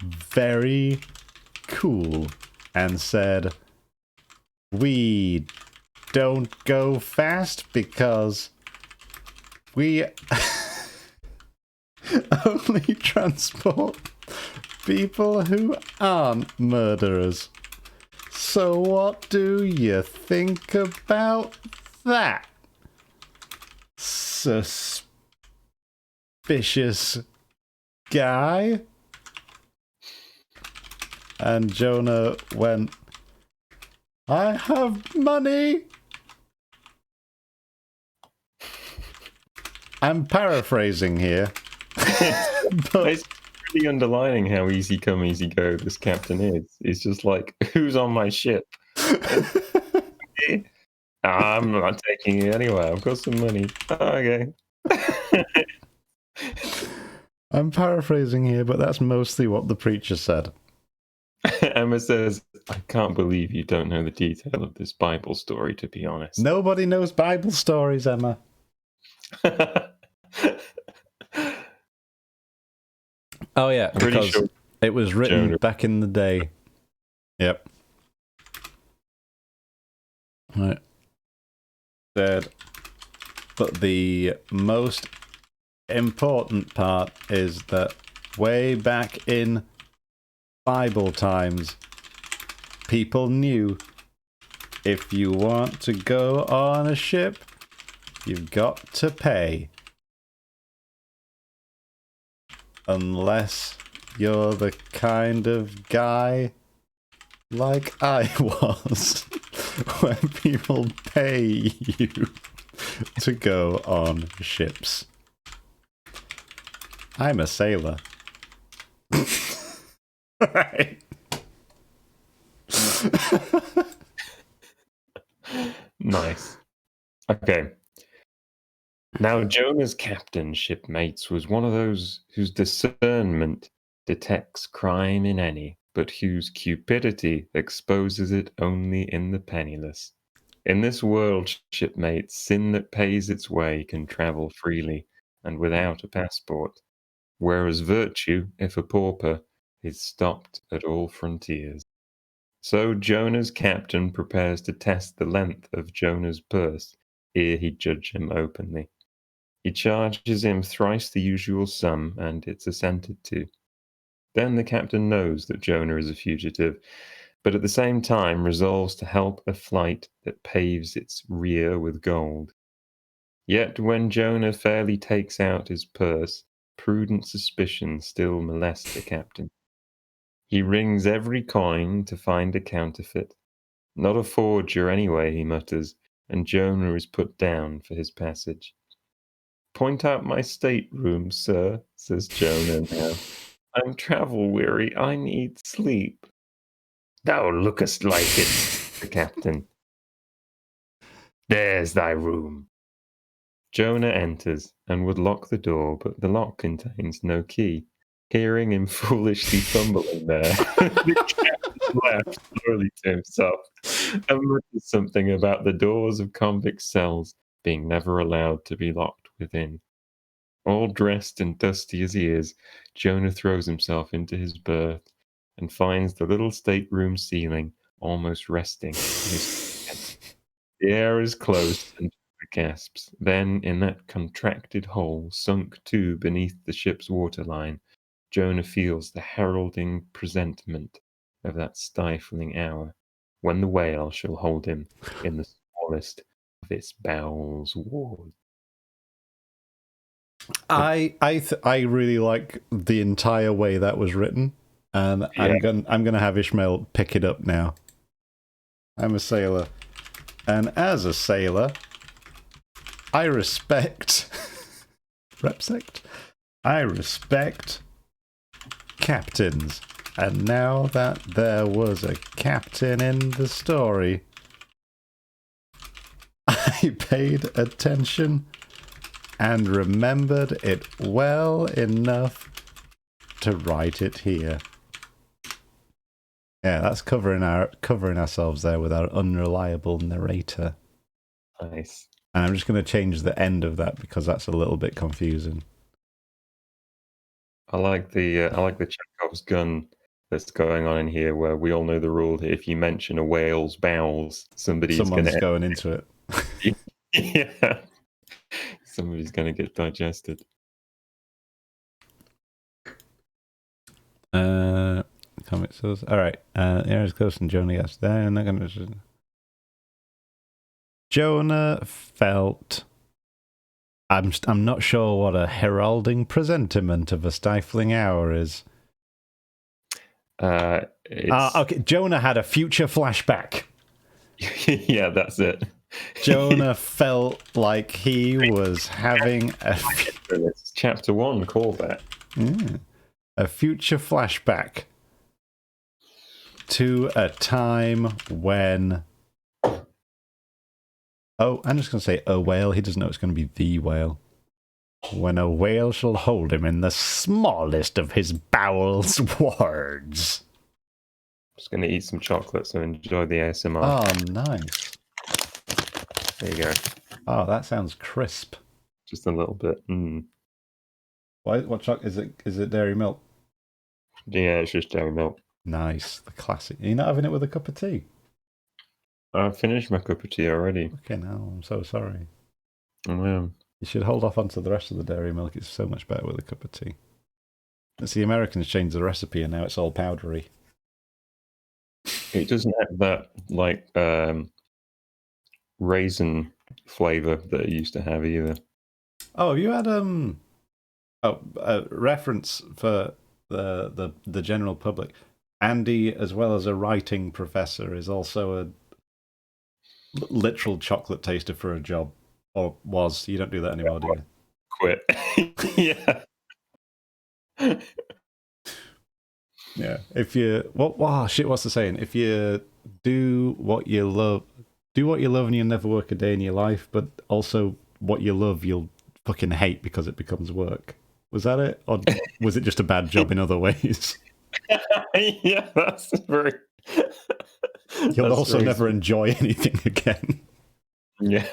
very cool and said, "We don't go fast because we only transport people who aren't murderers. So what do you think about that, suspicious guy?" And Jonah went, "I have money." I'm paraphrasing here. But It's really underlining how easy come, easy go this captain is. He's just like, who's on my ship? I'm not taking you anywhere. I've got some money. Okay. I'm paraphrasing here, but that's mostly what the preacher said. Emma says, "I can't believe you don't know the detail of this Bible story, to be honest." Nobody knows Bible stories, Emma. Oh, yeah, because sure it was written Jonah. back in the day. Yep. Right. Said, but the most important part is that way back in Bible times, people knew if you want to go on a ship, you've got to pay. Unless you're the kind of guy like I was, where people pay you to go on ships. I'm a sailor. Right. Nice. Okay. Now, Jonah's captain, shipmates, was one of those whose discernment detects crime in any, but whose cupidity exposes it only in the penniless. In this world, shipmates, sin that pays its way can travel freely and without a passport, whereas virtue, if a pauper, is stopped at all frontiers. So Jonah's captain prepares to test the length of Jonah's purse ere he judge him openly. He charges him thrice the usual sum, and it's assented to. Then the captain knows that Jonah is a fugitive, but at the same time resolves to help a flight that paves its rear with gold. Yet when Jonah fairly takes out his purse, prudent suspicion still molests the captain. He rings every coin to find a counterfeit. Not a forger anyway, he mutters, and Jonah is put down for his passage. Point out my stateroom, sir, says Jonah now. I'm travel-weary, I need sleep. Thou lookest like it, the captain. There's thy room. Jonah enters and would lock the door, but the lock contains no key. Hearing him foolishly fumbling there, the captain laughs slowly to himself and mutters something about the doors of convict cells being never allowed to be locked within. All dressed and dusty as he is, Jonah throws himself into his berth and finds the little stateroom ceiling almost resting on his head. The air is close and gasps. Then, in that contracted hole, sunk too beneath the ship's waterline, Jonah feels the heralding presentiment of that stifling hour, when the whale shall hold him in the smallest of its bowels wards. I really like the entire way that was written, and I'm gonna have Ishmael pick it up now. I'm a sailor, and as a sailor, I respect I respect captains. And now that there was a captain in the story, I paid attention and remembered it well enough to write it here. Yeah, that's covering ourselves there with our unreliable narrator. Nice. And I'm just going to change the end of that because that's a little bit confusing. I like the Chekhov's gun that's going on in here, where we all know the rule that if you mention a whale's bowels, someone's going into it. Yeah. Somebody's going to get digested. Comic source. All right. Air is close and Jonah gets there. And they're going to. Jonah felt. I'm not sure what a heralding presentiment of a stifling hour is. Okay. Jonah had a future flashback. Yeah, that's it. Jonah felt like he was having Chapter 1 callback. Yeah, a future flashback to a time when. Oh, I'm just going to say a whale. He doesn't know it's going to be the whale. When a whale shall hold him in the smallest of his bowels wards. Just going to eat some chocolate, so enjoy the ASMR. Oh, nice. There you go. Oh, that sounds crisp. Just a little bit. What chocolate is it? Is it dairy milk? Yeah, it's just dairy milk. Nice, the classic. Are you not having it with a cup of tea? I finished my cup of tea already. Okay, now I'm so sorry. You should hold off onto the rest of the dairy milk. It's so much better with a cup of tea. It's the Americans changed the recipe and now it's all powdery. It doesn't have that raisin flavour that it used to have either. Oh, have you had a reference for the general public? Andy, as well as a writing professor, is also a literal chocolate taster for a job, or was. You don't do that anymore, do you? Quit. Yeah. Yeah. If you what's the saying? If you do what you love and you'll never work a day in your life, but also what you love you'll fucking hate because it becomes work. Was that it? Or was it just a bad job in other ways? Yeah, that's very... You'll also never enjoy anything again. Yeah.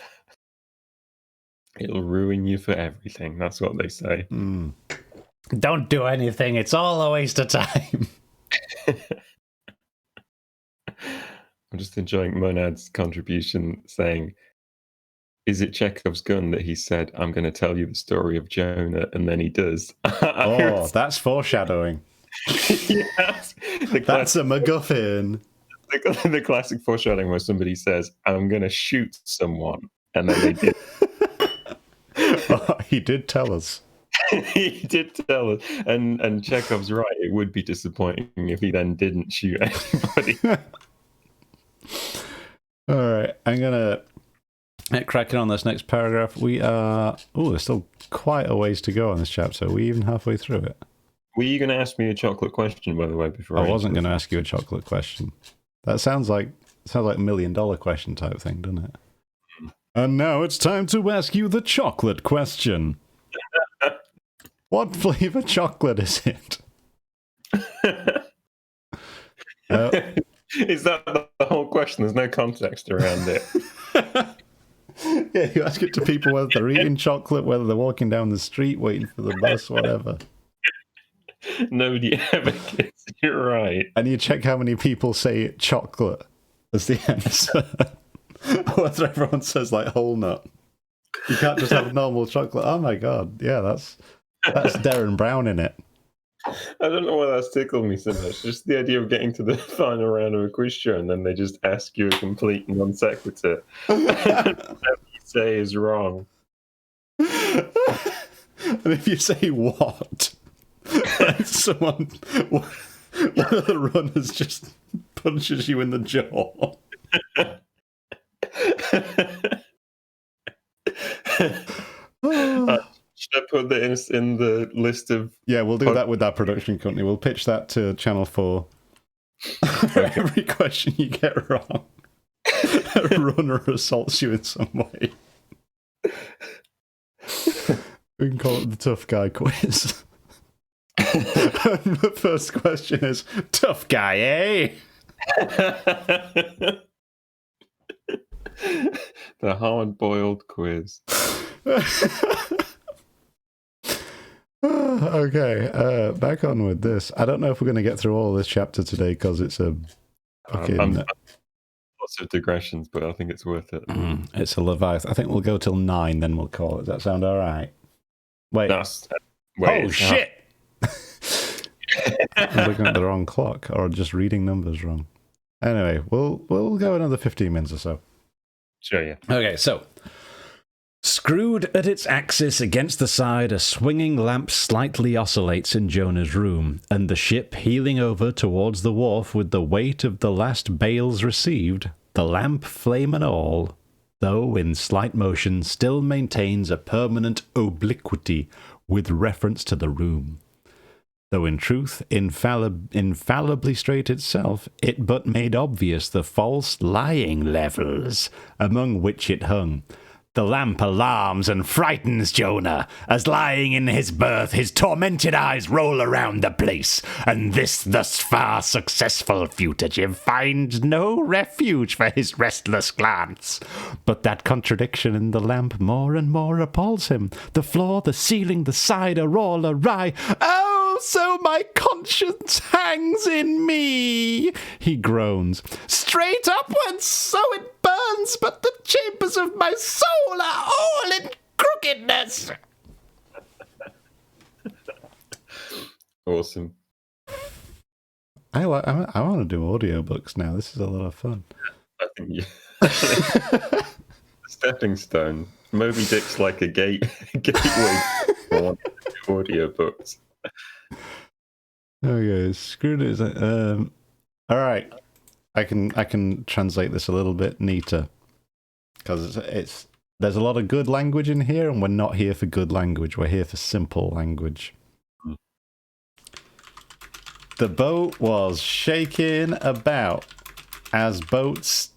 It'll ruin you for everything. That's what they say. Don't do anything. It's all a waste of time. I'm just enjoying Monad's contribution saying, is it Chekhov's gun that he said, I'm going to tell you the story of Jonah, and then he does? Oh, that's foreshadowing. Yes. That's a MacGuffin. The classic foreshadowing where somebody says, I'm going to shoot someone, and then they did. Oh, he did tell us. He did tell us. And Chekhov's right. It would be disappointing if he then didn't shoot anybody. All right, I'm going to get cracking on this next paragraph. We are... Oh, there's still quite a ways to go on this chapter. Are we even halfway through it? Were you going to ask me a chocolate question, by the way, before I wasn't going to ask you a chocolate question. That sounds like $1 million question type thing, doesn't it? And now it's time to ask you the chocolate question. What flavor chocolate is it? Is that the whole question? There's no context around it. Yeah, you ask it to people whether they're eating chocolate, whether they're walking down the street, waiting for the bus, whatever. Nobody ever gets it right. And you check how many people say chocolate as the answer. Whether everyone says like whole nut. You can't just have normal chocolate. Oh my god, yeah, that's Darren Brown in it. I don't know why that's tickled me so much. Just the idea of getting to the final round of a quiz show and then they just ask you a complete non sequitur. Whatever you say is wrong. And if you say what, like someone, one of the runners just punches you in the jaw. Should I put that in the list of... Yeah, we'll do that with that production company. We'll pitch that to Channel 4. Every question you get wrong, a runner assaults you in some way. We can call it the tough guy quiz. The first question is, tough guy, eh? The hard-boiled quiz. Okay, back on with this. I don't know if we're going to get through all of this chapter today because it's a fucking... lots of digressions, but I think it's worth it. It's a Leviathan. I think we'll go till 9, then we'll call it. Does that sound all right? Wait. Wait, oh, shit! I'm looking at the wrong clock, or just reading numbers wrong. Anyway, we'll go another 15 minutes or so. Sure, yeah. Okay, so... Screwed at its axis against the side, a swinging lamp slightly oscillates in Jonah's room, and the ship heeling over towards the wharf with the weight of the last bales received, the lamp, flame and all, though in slight motion, still maintains a permanent obliquity with reference to the room. Though in truth infallibly straight itself, it but made obvious the false lying levels among which it hung. The lamp alarms and frightens Jonah, as lying in his berth his tormented eyes roll around the place, and this thus far successful fugitive finds no refuge for his restless glance. But that contradiction in the lamp more and more appalls him. The floor, the ceiling, the side are all awry. Oh, so my conscience hangs in me, he groans. Straight upwards, so it burns, but the chambers of my soul are all in crookedness. Awesome. I want to do audiobooks now. This is a lot of fun. I think yeah. Stepping stone. Moby Dick's like a gateway for audiobooks. Okay, screw it. All right, I can translate this a little bit neater because it's there's a lot of good language in here, and we're not here for good language. We're here for simple language. The boat was shaking about, as boats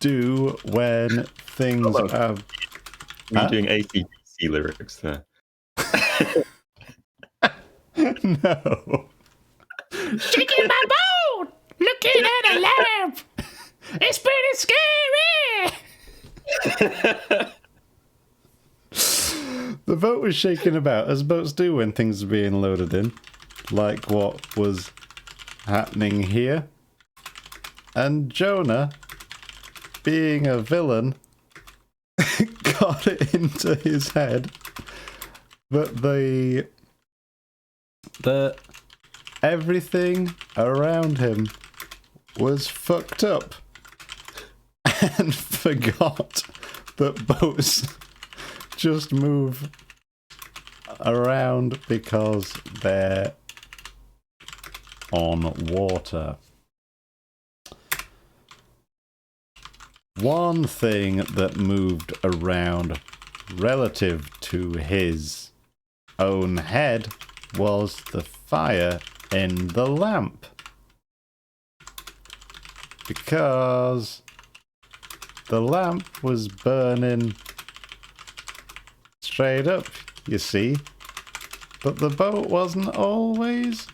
do when things are... You're doing AC/DC lyrics there. No. Shaking my boat, looking at a lamp. It's pretty scary. The boat was shaking about, as boats do when things are being loaded in. Like what was happening here. And Jonah, being a villain, got it into his head that that everything around him was fucked up and forgot that boats just move around because they're on water. One thing that moved around relative to his own head was the fire in the lamp. Because the lamp was burning straight up, you see. But the boat wasn't always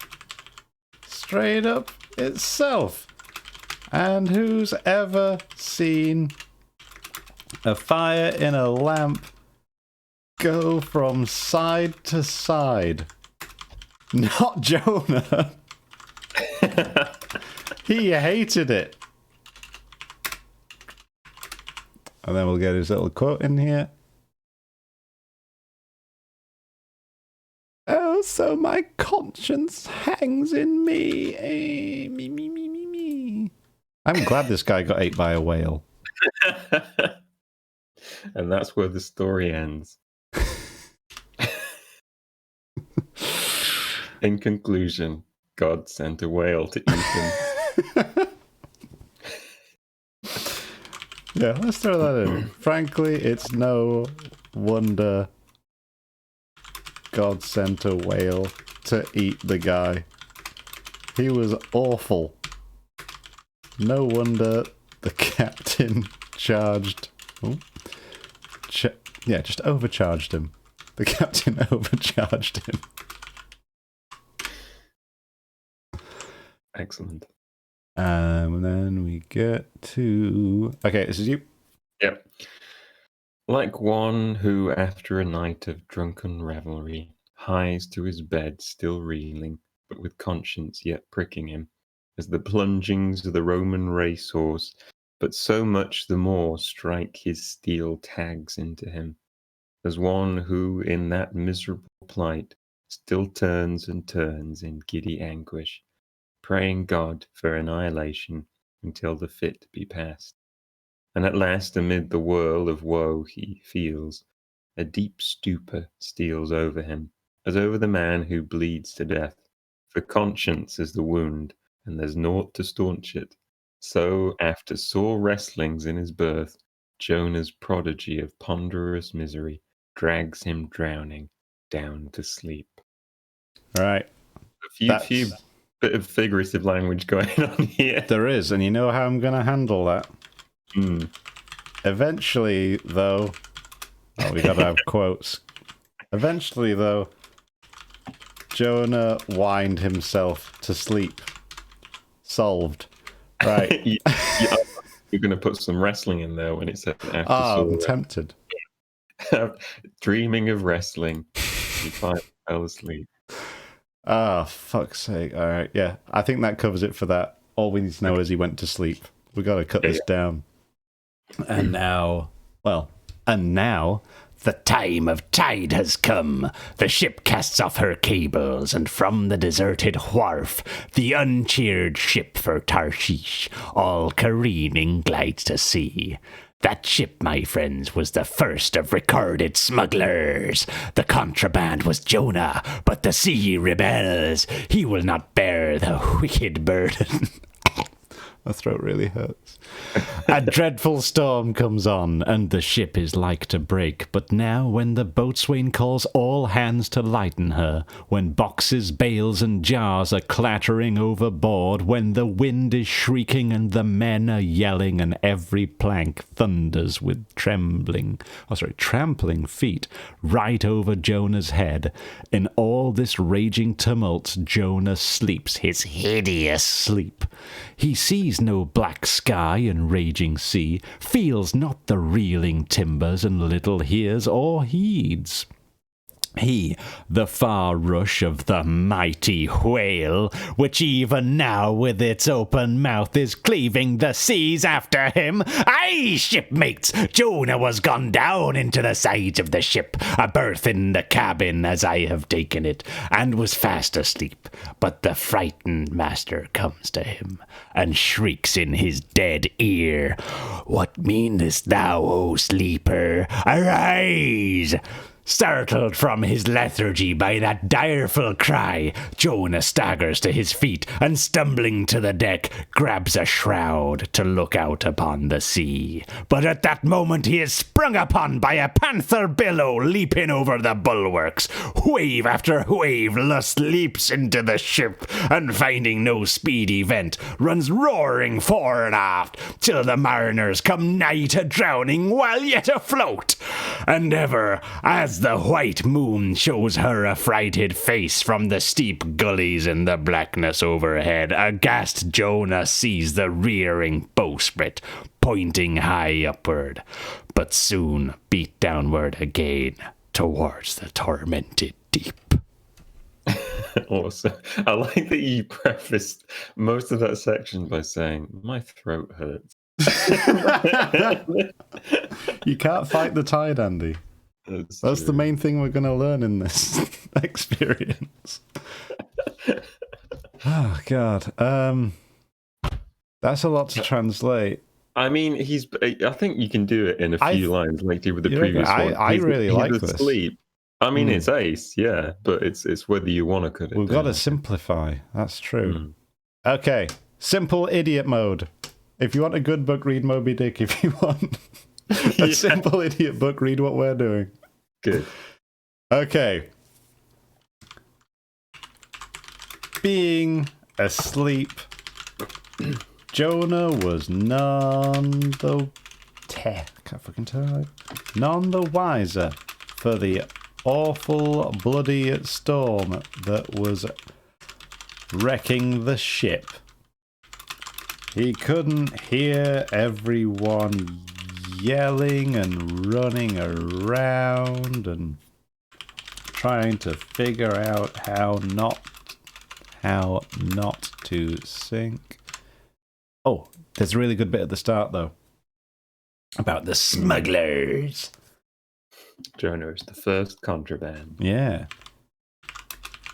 straight up itself. And who's ever seen a fire in a lamp go from side to side? Not Jonah. He hated it. And then we'll get his little quote in here. Oh, so my conscience hangs in me. Me. I'm glad this guy got ate by a whale. And that's where the story ends. In conclusion, God sent a whale to eat him. Yeah, let's throw that in. Frankly, it's no wonder God sent a whale to eat the guy. He was awful. No wonder the captain charged... just overcharged him. The captain overcharged him. Excellent. And then we get to... Okay, this is you. Yep. Like one who, after a night of drunken revelry, hies to his bed still reeling, but with conscience yet pricking him, as the plungings of the Roman racehorse, but so much the more strike his steel tags into him, as one who, in that miserable plight, still turns and turns in giddy anguish, praying God for annihilation until the fit be past. And at last, amid the whirl of woe he feels, a deep stupor steals over him, as over the man who bleeds to death. For conscience is the wound, and there's naught to staunch it. So, after sore wrestlings in his birth, Jonah's prodigy of ponderous misery drags him drowning down to sleep. All right. A few bit of figurative language going on here. There is, and you know how I'm going to handle that? Eventually, though... Oh, we got to have quotes. Eventually, though, Jonah whined himself to sleep. Solved. Right. You're going to put some wrestling in there when it said after. Oh, I'm tempted. Dreaming of wrestling. He finally fell asleep. Oh, fuck's sake. All right, yeah. I think that covers it for that. All we need to know is he went to sleep. We got to cut this down. And now, the time of tide has come. The ship casts off her cables, and from the deserted wharf, the uncheered ship for Tarshish, all careening, glides to sea. That ship, my friends, was the first of recorded smugglers. The contraband was Jonah, but the sea rebels. He will not bear the wicked burden. my throat really hurts. A dreadful storm comes on, and the ship is like to break. But now, when the boatswain calls all hands to lighten her, when boxes, bales, and jars are clattering overboard, when the wind is shrieking and the men are yelling, and every plank thunders with trampling feet right over Jonah's head, in all this raging tumult, Jonah sleeps his hideous sleep. He sees no black sky and raging sea, feels not the reeling timbers, and little hears or heeds. He, the far rush of the mighty whale, which even now with its open mouth is cleaving the seas after him. Aye, shipmates, Jonah was gone down into the sides of the ship, a berth in the cabin as I have taken it, and was fast asleep. But the frightened master comes to him, and shrieks in his dead ear, "What meanest thou, O sleeper? Arise!" Startled from his lethargy by that direful cry, Jonah staggers to his feet and, stumbling to the deck, grabs a shroud to look out upon the sea. But at that moment he is sprung upon by a panther billow leaping over the bulwarks. Wave after wave thus leaps into the ship, and finding no speedy vent, runs roaring fore and aft, till the mariners come nigh to drowning while yet afloat. And ever, as the white moon shows her affrighted face from the steep gullies in the blackness overhead, aghast Jonah sees the rearing bowsprit pointing high upward, but soon beat downward again towards the tormented deep. Awesome. I like that you prefaced most of that section by saying, "My throat hurts." You can't fight the tide, Andy. That's the main thing we're going to learn in this experience. Oh, God. That's a lot to translate. I mean, I think you can do it in a few lines, like you did with the previous one. I really like this. Asleep. I mean, it's ace, yeah, but it's whether you want to cut it. We've got to simplify. That's true. Okay. Simple idiot mode. If you want a good book, read Moby Dick. If you want a simple idiot book, read what we're doing. Good. Okay. Being asleep, Jonah was none the wiser for the awful bloody storm that was wrecking the ship. He couldn't hear everyone yelling and running around and trying to figure out how not to sink. Oh, there's a really good bit at the start though about the smugglers. Jonah is the first contraband. Yeah.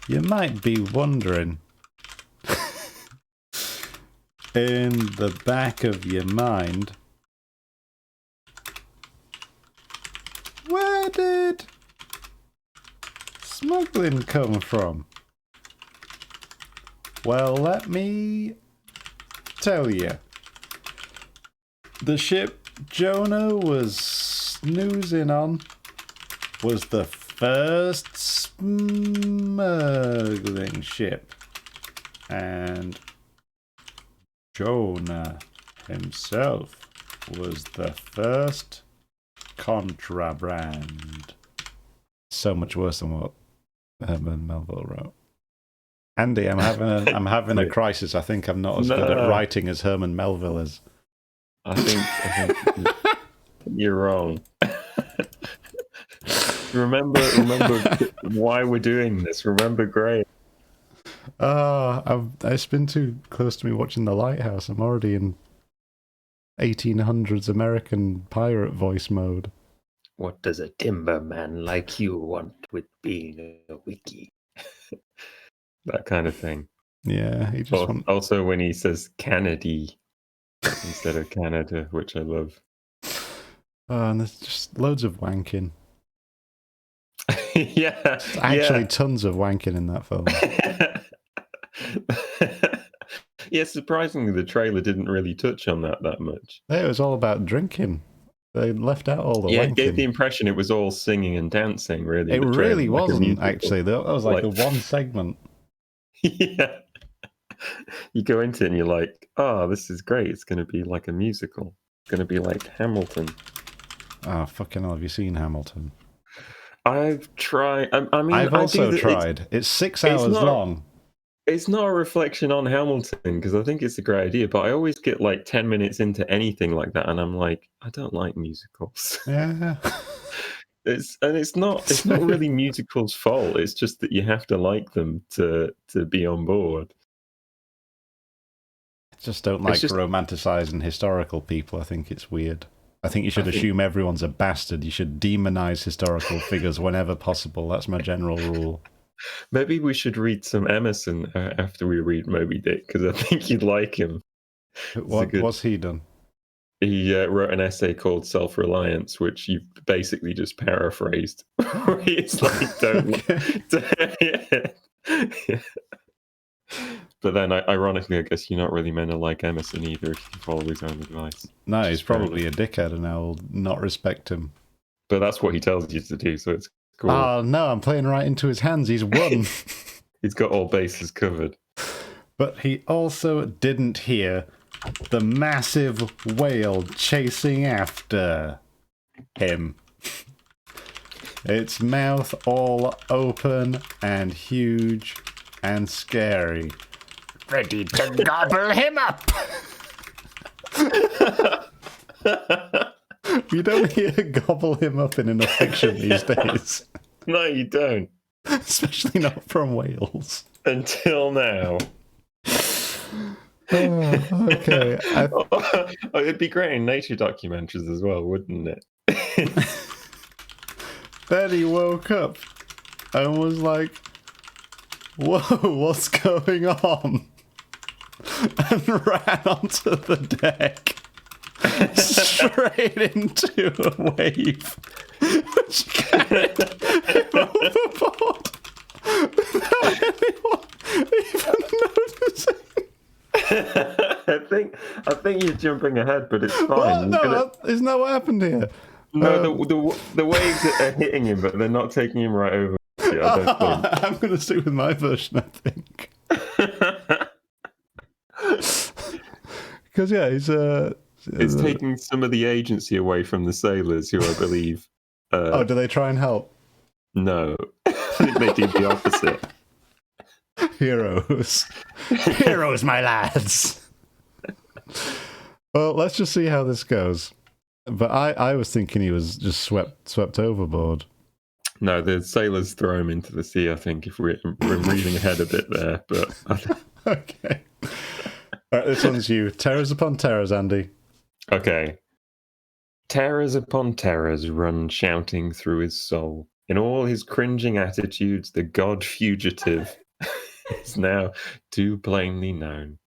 You might be wondering, in the back of your mind, where did smuggling come from? Well, let me tell you. The ship Jonah was snoozing on was the first smuggling ship. And Jonah himself was the first contraband. So much worse than what Herman Melville wrote. Andy, I'm having a crisis. I think I'm not as good at writing as Herman Melville is. I think you're wrong. Remember why we're doing this. Remember Gray. It's been too close to me watching The Lighthouse. I'm already in 1800s American pirate voice mode. What does a timberman like you want with being a wiki? That kind of thing. Yeah, he just also when he says Canada instead of Canada, which I love. And there's just loads of wanking. Yeah, actually tons of wanking in that film. Yeah, surprisingly, the trailer didn't really touch on that much. It was all about drinking. They left out all the wanking. It gave the impression it was all singing and dancing, really. It really wasn't, actually. That was like a one segment. Yeah. You go into it and you're like, oh, this is great. It's going to be like a musical. It's going to be like Hamilton. Oh, fucking hell. Have you seen Hamilton? I've tried. I've also tried. It's 6 hours long. It's not a reflection on Hamilton, because I think it's a great idea, but I always get like 10 minutes into anything like that, and I'm like, I don't like musicals. Yeah. It's not really musicals' fault. It's just that you have to like them to be on board. Just don't like romanticizing historical people. I think it's weird. I think you should assume everyone's a bastard. You should demonize historical figures whenever possible. That's my general rule. Maybe we should read some Emerson after we read Moby Dick, because I think you'd like him. What's he done? He wrote an essay called Self-Reliance, which you've basically just paraphrased. It's like, yeah. But then, ironically, I guess you're not really meant to like Emerson either if you follow his own advice. No, he's probably a dickhead and I'll not respect him. But that's what he tells you to do, so it's cool. Oh, no, I'm playing right into his hands. He's won. He's got all bases covered. But he also didn't hear the massive whale chasing after him. Its mouth all open and huge and scary. Ready to gobble him up. You don't hear gobble him up in enough fiction these days. No, you don't. Especially not from whales. Until now. Oh, okay. It'd be great in nature documentaries as well, wouldn't it? Then he woke up and was like, whoa, what's going on? And ran onto the deck straight into a wave, which carried him overboard without anyone even noticing. I think you're jumping ahead, but it's fine. What? No, isn't that what happened here? No, the waves are hitting him, but they're not taking him right over. I'm going to stick with my version, I think. Because yeah, it's taking some of the agency away from the sailors, who I believe. Do they try and help? No, I think they do the opposite. Heroes, my lads. Well, let's just see how this goes. But I was thinking he was just swept overboard. No, the sailors throw him into the sea. I think if we're reading ahead a bit there, but okay. All right, this one's you. Terrors upon terrors, Andy. Okay. Terrors upon terrors run shouting through his soul. In all his cringing attitudes, the god fugitive is now too plainly known.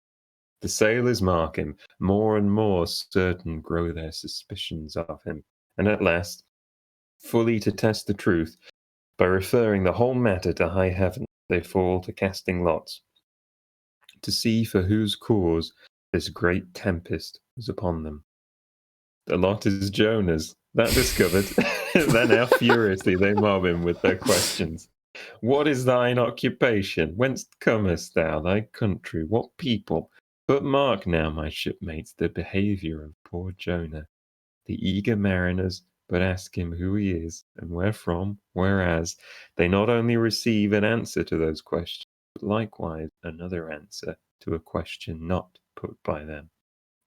The sailors mark him, more and more certain grow their suspicions of him, and at last, fully to test the truth, by referring the whole matter to high heaven, they fall to casting lots, to see for whose cause this great tempest was upon them. The lot is Jonah's, that discovered. Then how furiously they mob him with their questions. What is thine occupation? Whence comest thou? Thy country? What people? But mark now, my shipmates, the behaviour of poor Jonah. The eager mariners but ask him who he is and where from, whereas they not only receive an answer to those questions, but likewise another answer to a question not put by them.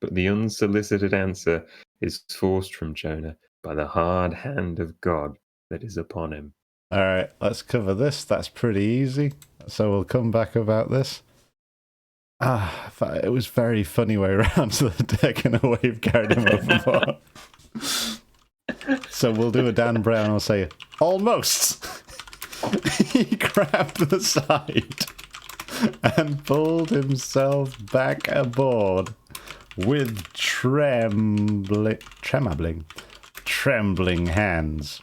But the unsolicited answer is forced from Jonah by the hard hand of God that is upon him. All right, let's cover this. That's pretty easy. So we'll come back about this. It was very funny way around to the deck and a wave carried him overboard. So we'll do a Dan Brown. I'll say, almost. He grabbed the side and pulled himself back aboard with trembling hands.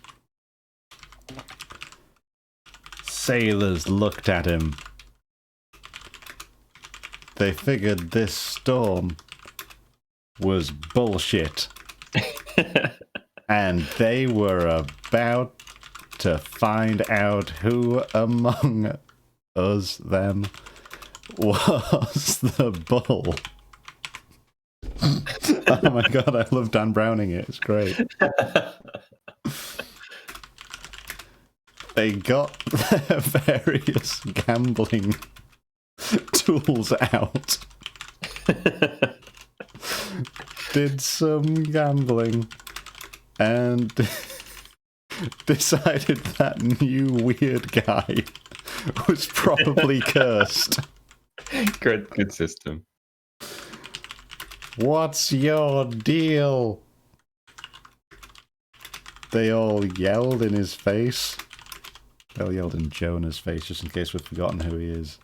Sailors looked at him. They figured this storm was bullshit. And they were about to find out who among them was the bull. Oh my god, I love Dan Browning it. It's great. They got their various gambling tools out. Did some gambling and decided that new weird guy was probably cursed. Good system. What's your deal? They all yelled in his face. They all yelled in Jonah's face, just in case we've forgotten who he is.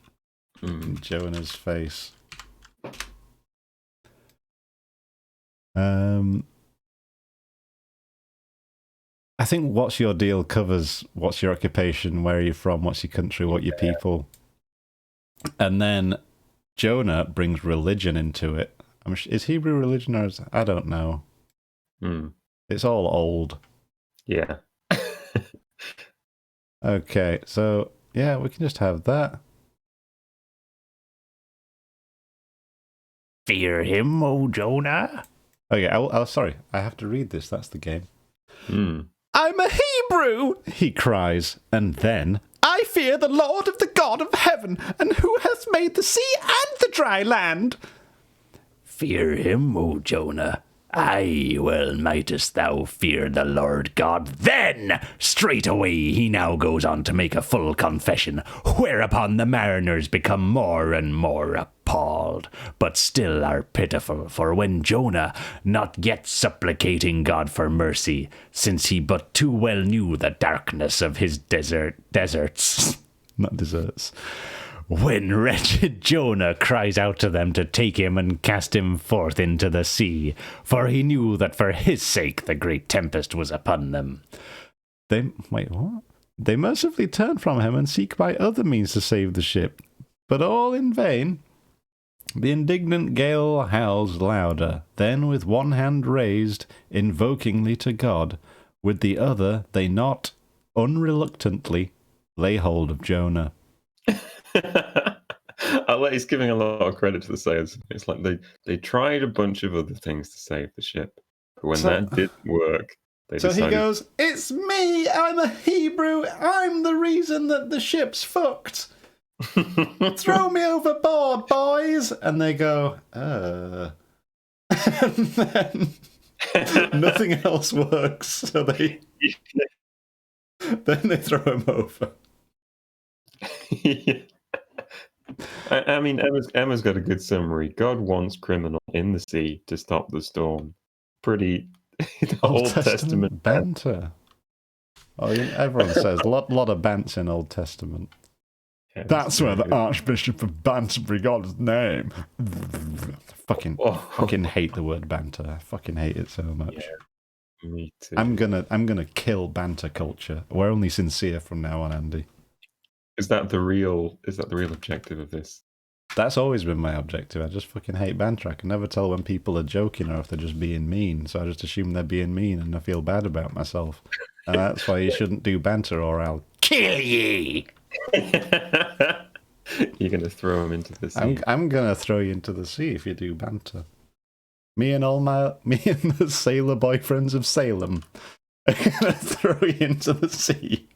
In Jonah's face. I think what's your deal covers what's your occupation, where are you from, what's your country, what your people. And then Jonah brings religion into it. Is Hebrew religion or is... I don't know. It's all old. Yeah. Okay, so yeah, we can just have that. Fear him, O Jonah. Okay, oh, sorry, I have to read this. That's the game. I'm a Hebrew, he cries, and then, I fear the Lord of the God of heaven, and who hath made the sea and the dry land. Fear him, O Jonah. Aye, well mightest thou fear the Lord God. Then, straightway, he now goes on to make a full confession, whereupon the mariners become more and more appalled, but still are pitiful, for when Jonah, not yet supplicating God for mercy, since he but too well knew the darkness of his deserts, Not desserts. when wretched Jonah cries out to them to take him and cast him forth into the sea, for he knew that for his sake the great tempest was upon them. Wait, what? They mercifully turn from him and seek by other means to save the ship, but all in vain. The indignant gale howls louder, then with one hand raised, invokingly to God, with the other they not unreluctantly lay hold of Jonah. He's giving a lot of credit to the sailors. It's like they tried a bunch of other things to save the ship, but when that didn't work, they decided... he goes, "It's me! I'm a Hebrew! I'm the reason that the ship's fucked! Throw me overboard, boys!" And they go, And then nothing else works, so then they throw him over. Yeah. I mean, Emma's got a good summary. God wants criminal in the sea to stop the storm. Pretty Old Testament banter. Oh, everyone says a lot of bants in Old Testament. Yeah, that's where the Archbishop of Banterbury got his name. Fucking hate the word banter. I fucking hate it so much. Yeah, me too. I'm gonna kill banter culture. We're only sincere from now on, Andy. Is that the real objective of this? That's always been my objective. I just fucking hate banter. I can never tell when people are joking or if they're just being mean. So I just assume they're being mean and I feel bad about myself. And that's why you shouldn't do banter or I'll kill ye. You're going to throw him into the sea. I'm going to throw you into the sea if you do banter. Me and the sailor boyfriends of Salem are going to throw you into the sea.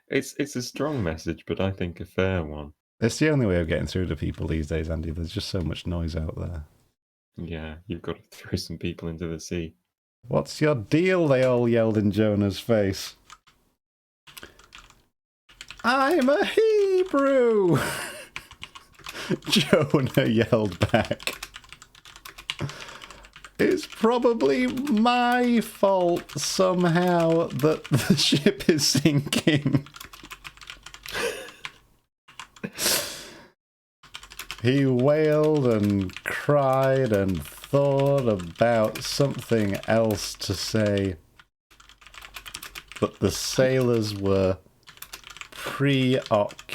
It's a strong message, but I think a fair one. It's the only way of getting through to people these days, Andy. There's just so much noise out there. Yeah, you've got to throw some people into the sea. What's your deal? They all yelled in Jonah's face. I'm a Hebrew! Jonah yelled back. It's probably my fault somehow that the ship is sinking. He wailed and cried and thought about something else to say, but the sailors were preoccupied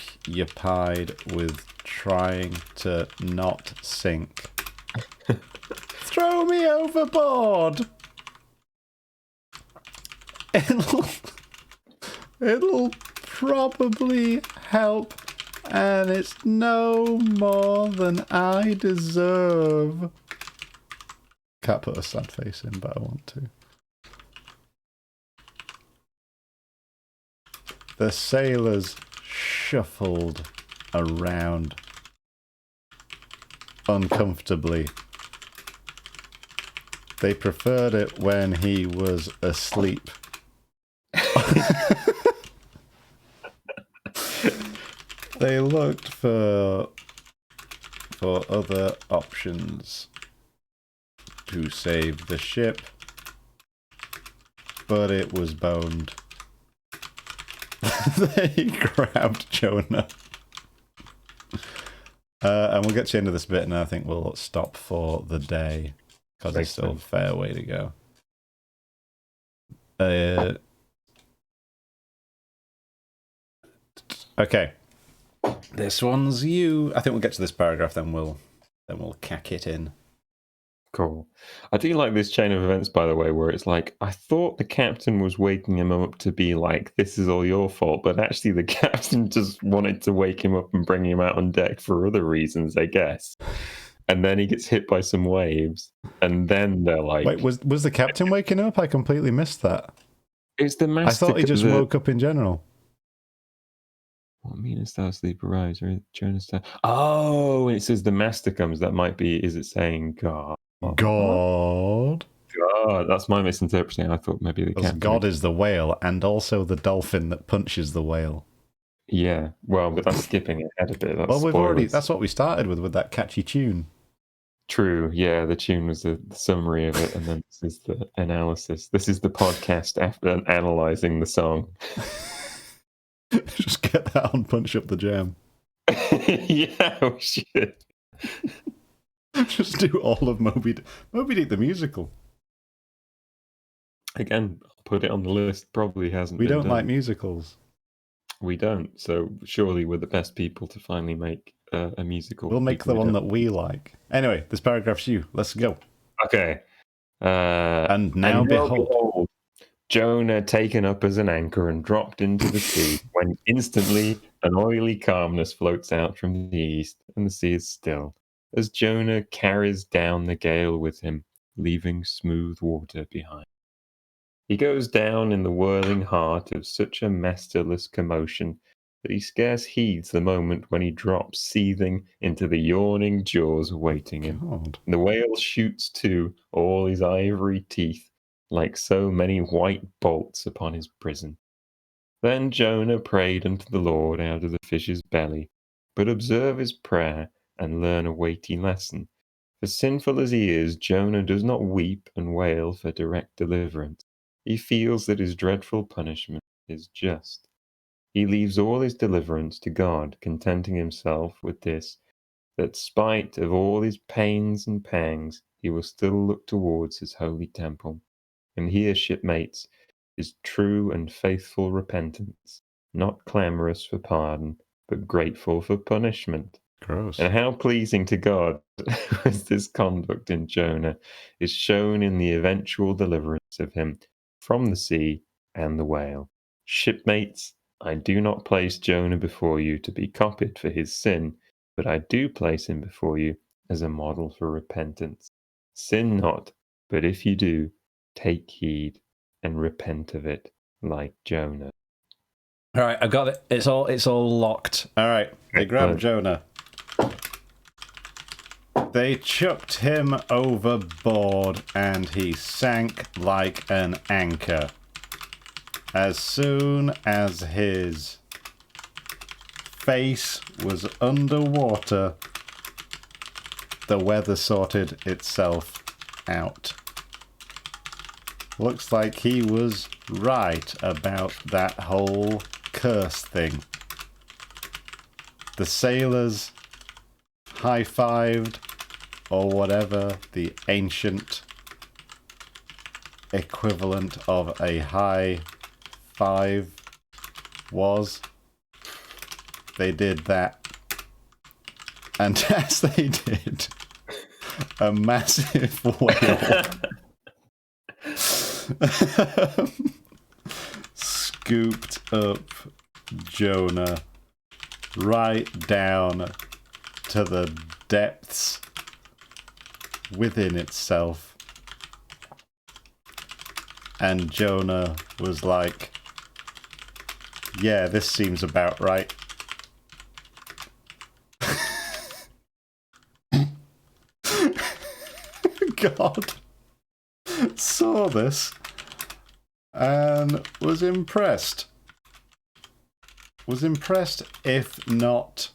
with trying to not sink. Throw me overboard! It'll probably help, and it's no more than I deserve. Can't put a sad face in, but I want to. The sailors shuffled around uncomfortably. They preferred it when he was asleep They looked for other options to save the ship, but it was boned. They grabbed Jonah. And we'll get to the end of this bit, and I think we'll stop for the day, because it's still a fair way to go. Okay. This one's you. I think we'll get to this paragraph, then we'll cack it in. Cool. I do like this chain of events, by the way, where it's like, I thought the captain was waking him up to be like, this is all your fault, but actually the captain just wanted to wake him up and bring him out on deck for other reasons, I guess. And then he gets hit by some waves, and then they're like... Wait, was the captain waking up? I completely missed that. It's the master... I thought he just woke up in general. What mean star sleep arise? Or Jonah star... Oh, it says the master comes. That might be... Is it saying God? God. That's my misinterpretation. I thought maybe the captain... God is the whale, and also the dolphin that punches the whale. Yeah, well, but that's skipping ahead a bit. Well, we've already... That's what we started with that catchy tune. True, yeah, the tune was the summary of it, and then this is the analysis. This is the podcast after analysing the song. Just get that on Punch Up the Jam. Yeah, we should. Just do all of Moby Dick the musical. Again, I'll put it on the list. Probably hasn't We been don't done. like musicals. We don't, so surely we're the best people to finally make a musical. We'll make the one that we like. Anyway, this paragraph's you. Let's go. Okay. And now behold, Jonah taken up as an anchor and dropped into the sea, when instantly an oily calmness floats out from the east, and the sea is still, as Jonah carries down the gale with him, leaving smooth water behind. He goes down in the whirling heart of such a masterless commotion that he scarce heeds the moment when he drops seething into the yawning jaws awaiting him. God. The whale shoots to all his ivory teeth like so many white bolts upon his prison. Then Jonah prayed unto the Lord out of the fish's belly. But observe his prayer and learn a weighty lesson. For sinful as he is, Jonah does not weep and wail for direct deliverance. He feels that his dreadful punishment is just. He leaves all his deliverance to God, contenting himself with this, that spite of all his pains and pangs, he will still look towards his holy temple. And here, shipmates, is true and faithful repentance, not clamorous for pardon, but grateful for punishment. Gross. And how pleasing to God was this conduct in Jonah is shown in the eventual deliverance of him from the sea and the whale. Shipmates, I do not place Jonah before you to be copied for his sin, but I do place him before you as a model for repentance. Sin not, but if you do, take heed and repent of it like Jonah. All right, I've got it. It's all locked. All right, they grabbed Jonah. They chucked him overboard and he sank like an anchor. As soon as his face was underwater, the weather sorted itself out. Looks like he was right about that whole curse thing. The sailors high-fived, or whatever the ancient equivalent of a high five was. They did that. And as they did, a massive whale scooped up Jonah right down to the depths within itself. And Jonah was like, yeah, this seems about right. God saw this and was impressed. Was impressed, if not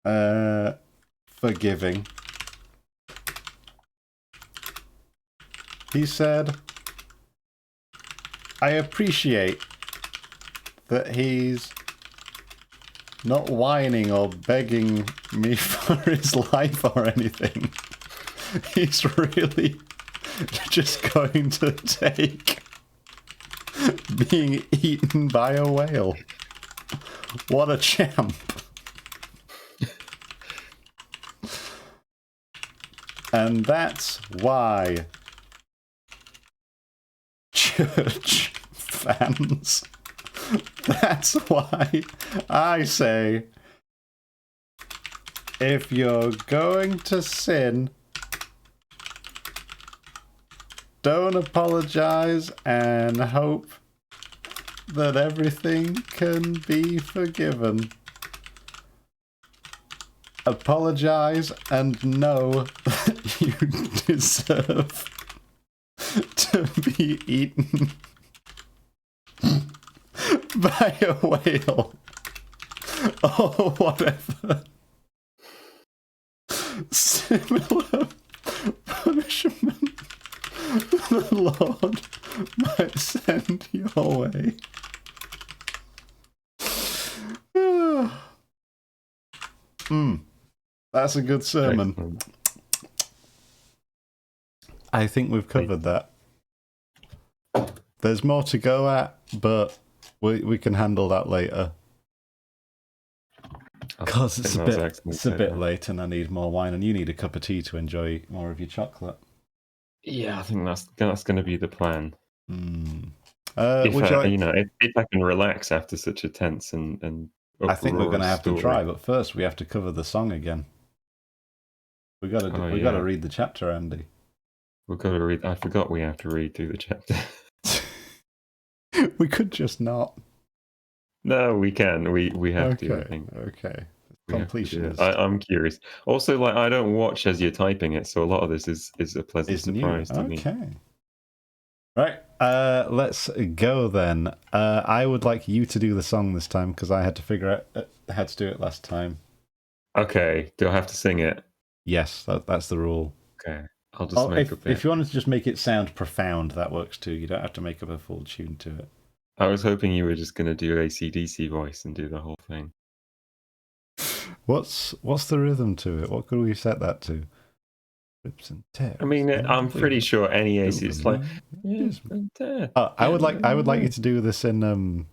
forgiving. He said, I appreciate that he's not whining or begging me for his life or anything. He's really just going to take being eaten by a whale. What a champ. And that's why church fans, that's why I say, if you're going to sin, don't apologize and hope that everything can be forgiven. Apologize and know that you deserve to be eaten by a whale or whatever similar punishment the Lord might send your way. That's a good sermon. Excellent. I think we've covered that. There's more to go at, but we can handle that later. Because it's a bit late and I need more wine and you need a cup of tea to enjoy more of your chocolate. Yeah, I think that's going to be the plan. If I can relax after such a tense and I think we're going to have story. to try, but first we have to cover the song again. We got to read the chapter, Andy. We've got to read. I forgot we have to read through the chapter. We could just not. No, we can. We have to. I think. Okay. Completionist. I'm curious. Also, I don't watch as you're typing it, so a lot of this is a pleasant surprise to me. Okay. Right. Let's go then. I would like you to do the song this time because I had to figure out how to do it last time. Okay. Do I have to sing it? Yes, that's the rule. Okay. I'll just make up. If you wanted to just make it sound profound, that works too. You don't have to make up a full tune to it. I was hoping you were just going to do AC/DC voice and do the whole thing. What's the rhythm to it? What could we set that to? Rips and tears. I mean, I'm pretty sure any AC is like. I would like you to do this in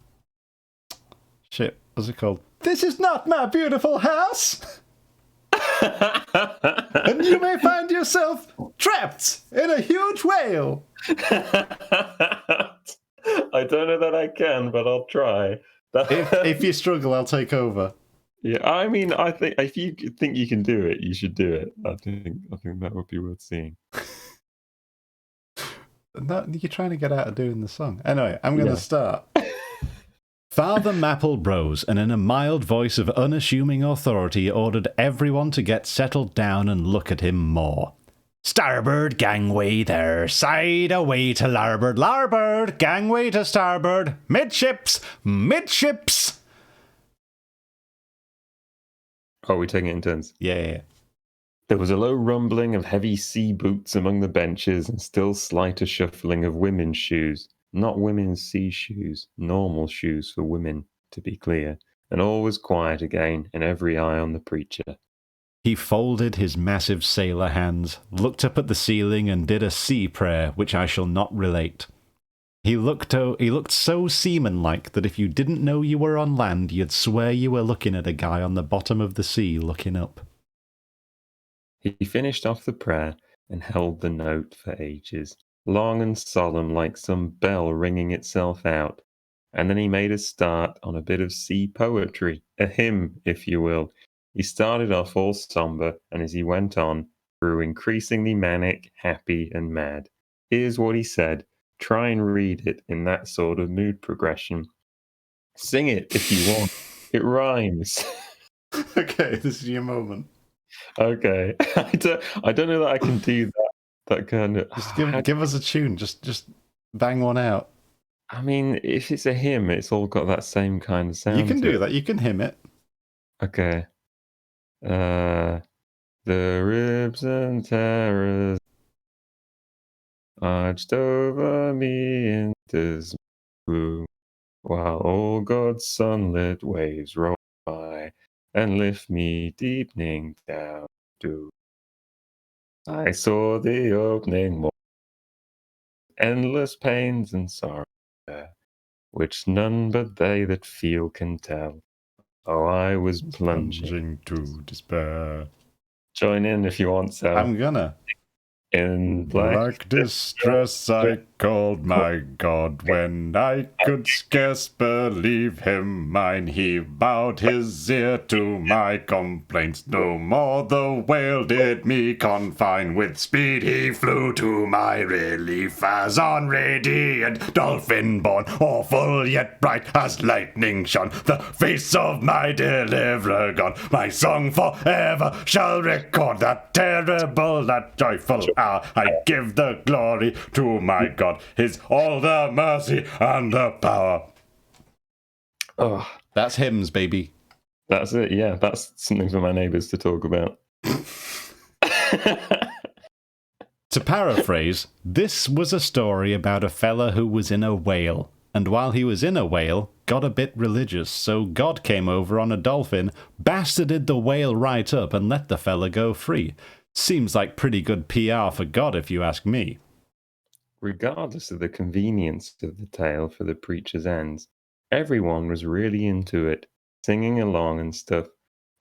shit. What's it called? This is not my beautiful house. And you may find yourself trapped in a huge whale. I don't know that I can, but I'll try. If you struggle, I'll take over. Yeah, I mean, I think if you think you can do it, you should do it. I think that would be worth seeing. You're trying to get out of doing the song. Anyway, I'm going to start. Father Mapple rose and in a mild voice of unassuming authority ordered everyone to get settled down and look at him more. Starboard gangway there, side away to larboard, larboard gangway to starboard, midships, midships. Oh, we're taking it in turns. Yeah. There was a low rumbling of heavy sea boots among the benches and still slighter shuffling of women's shoes. Not women's sea shoes, normal shoes for women, to be clear. And all was quiet again, and every eye on the preacher. He folded his massive sailor hands, looked up at the ceiling, and did a sea prayer, which I shall not relate. He looked so seaman-like that if you didn't know you were on land, you'd swear you were looking at a guy on the bottom of the sea looking up. He finished off the prayer and held the note for ages, long and solemn like some bell ringing itself out. And then he made a start on a bit of sea poetry, a hymn, if you will. He started off all somber, and as he went on, grew increasingly manic, happy, and mad. Here's what he said. Try and read it in that sort of mood progression. Sing it if you want. It rhymes. Okay, this is your moment. Okay. I don't know that I can do that That kind of. Just give us a tune. Just bang one out. I mean, if it's a hymn, it's all got that same kind of sound. You can to do it. that. You can hymn it. Okay. The ribs and terrors arched over me in this blue, while all God's sunlit waves roll by and lift me deepening down to. I saw the opening morn, endless pains and sorrow there, which none but they that feel can tell. Oh, I was plunging to despair. Join in if you want, so. I'm gonna. In black distress I called my God when I could scarce believe him mine. He bowed his ear to my complaints. No more the whale did me confine. With speed he flew to my relief as on radiant dolphin borne, awful yet bright as lightning shone the face of my deliverer gone. My song forever shall record that terrible, that joyful hour. I give the glory to my God. His all the mercy and the power. Oh, that's hymns, baby. That's it. Yeah, that's something for my neighbours to talk about. To paraphrase, this was a story about a fella who was in a whale. And while he was in a whale, got a bit religious, so God came over on a dolphin, bastarded the whale right up, and let the fella go free. Seems like pretty good PR for God, if you ask me. Regardless of the convenience of the tale for the preacher's ends, everyone was really into it, singing along and stuff.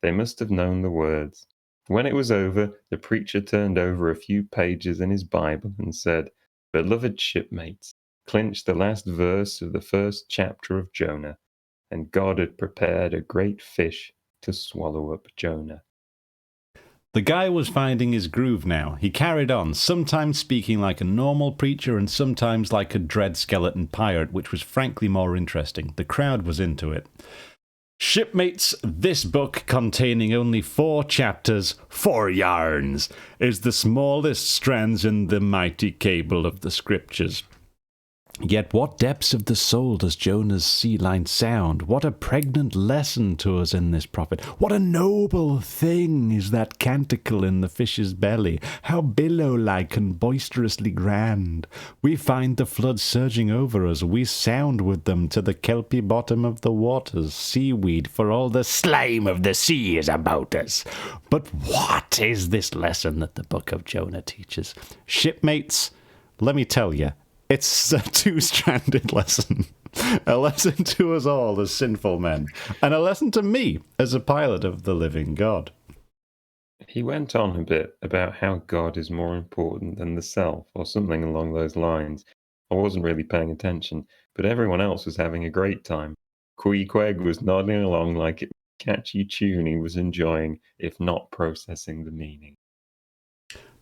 They must have known the words. When it was over, the preacher turned over a few pages in his Bible and said, "Beloved shipmates, clinch the last verse of the first chapter of Jonah, and God had prepared a great fish to swallow up Jonah." The guy was finding his groove now. He carried on, sometimes speaking like a normal preacher and sometimes like a dread skeleton pirate, which was frankly more interesting. The crowd was into it. Shipmates, this book, containing only 4 chapters, 4 yarns, is the smallest strands in the mighty cable of the scriptures. Yet what depths of the soul does Jonah's sea line sound? What a pregnant lesson to us in this prophet. What a noble thing is that canticle in the fish's belly. How billow-like and boisterously grand. We find the floods surging over us. We sound with them to the kelpy bottom of the waters. Seaweed for all the slime of the sea is about us. But what is this lesson that the book of Jonah teaches? Shipmates, let me tell you, it's a 2-stranded lesson. A lesson to us all as sinful men, and a lesson to me as a pilot of the living God. He went on a bit about how God is more important than the self, or something along those lines. I wasn't really paying attention, but everyone else was having a great time. Queequeg was nodding along like it was a catchy tune he was enjoying, if not processing the meaning.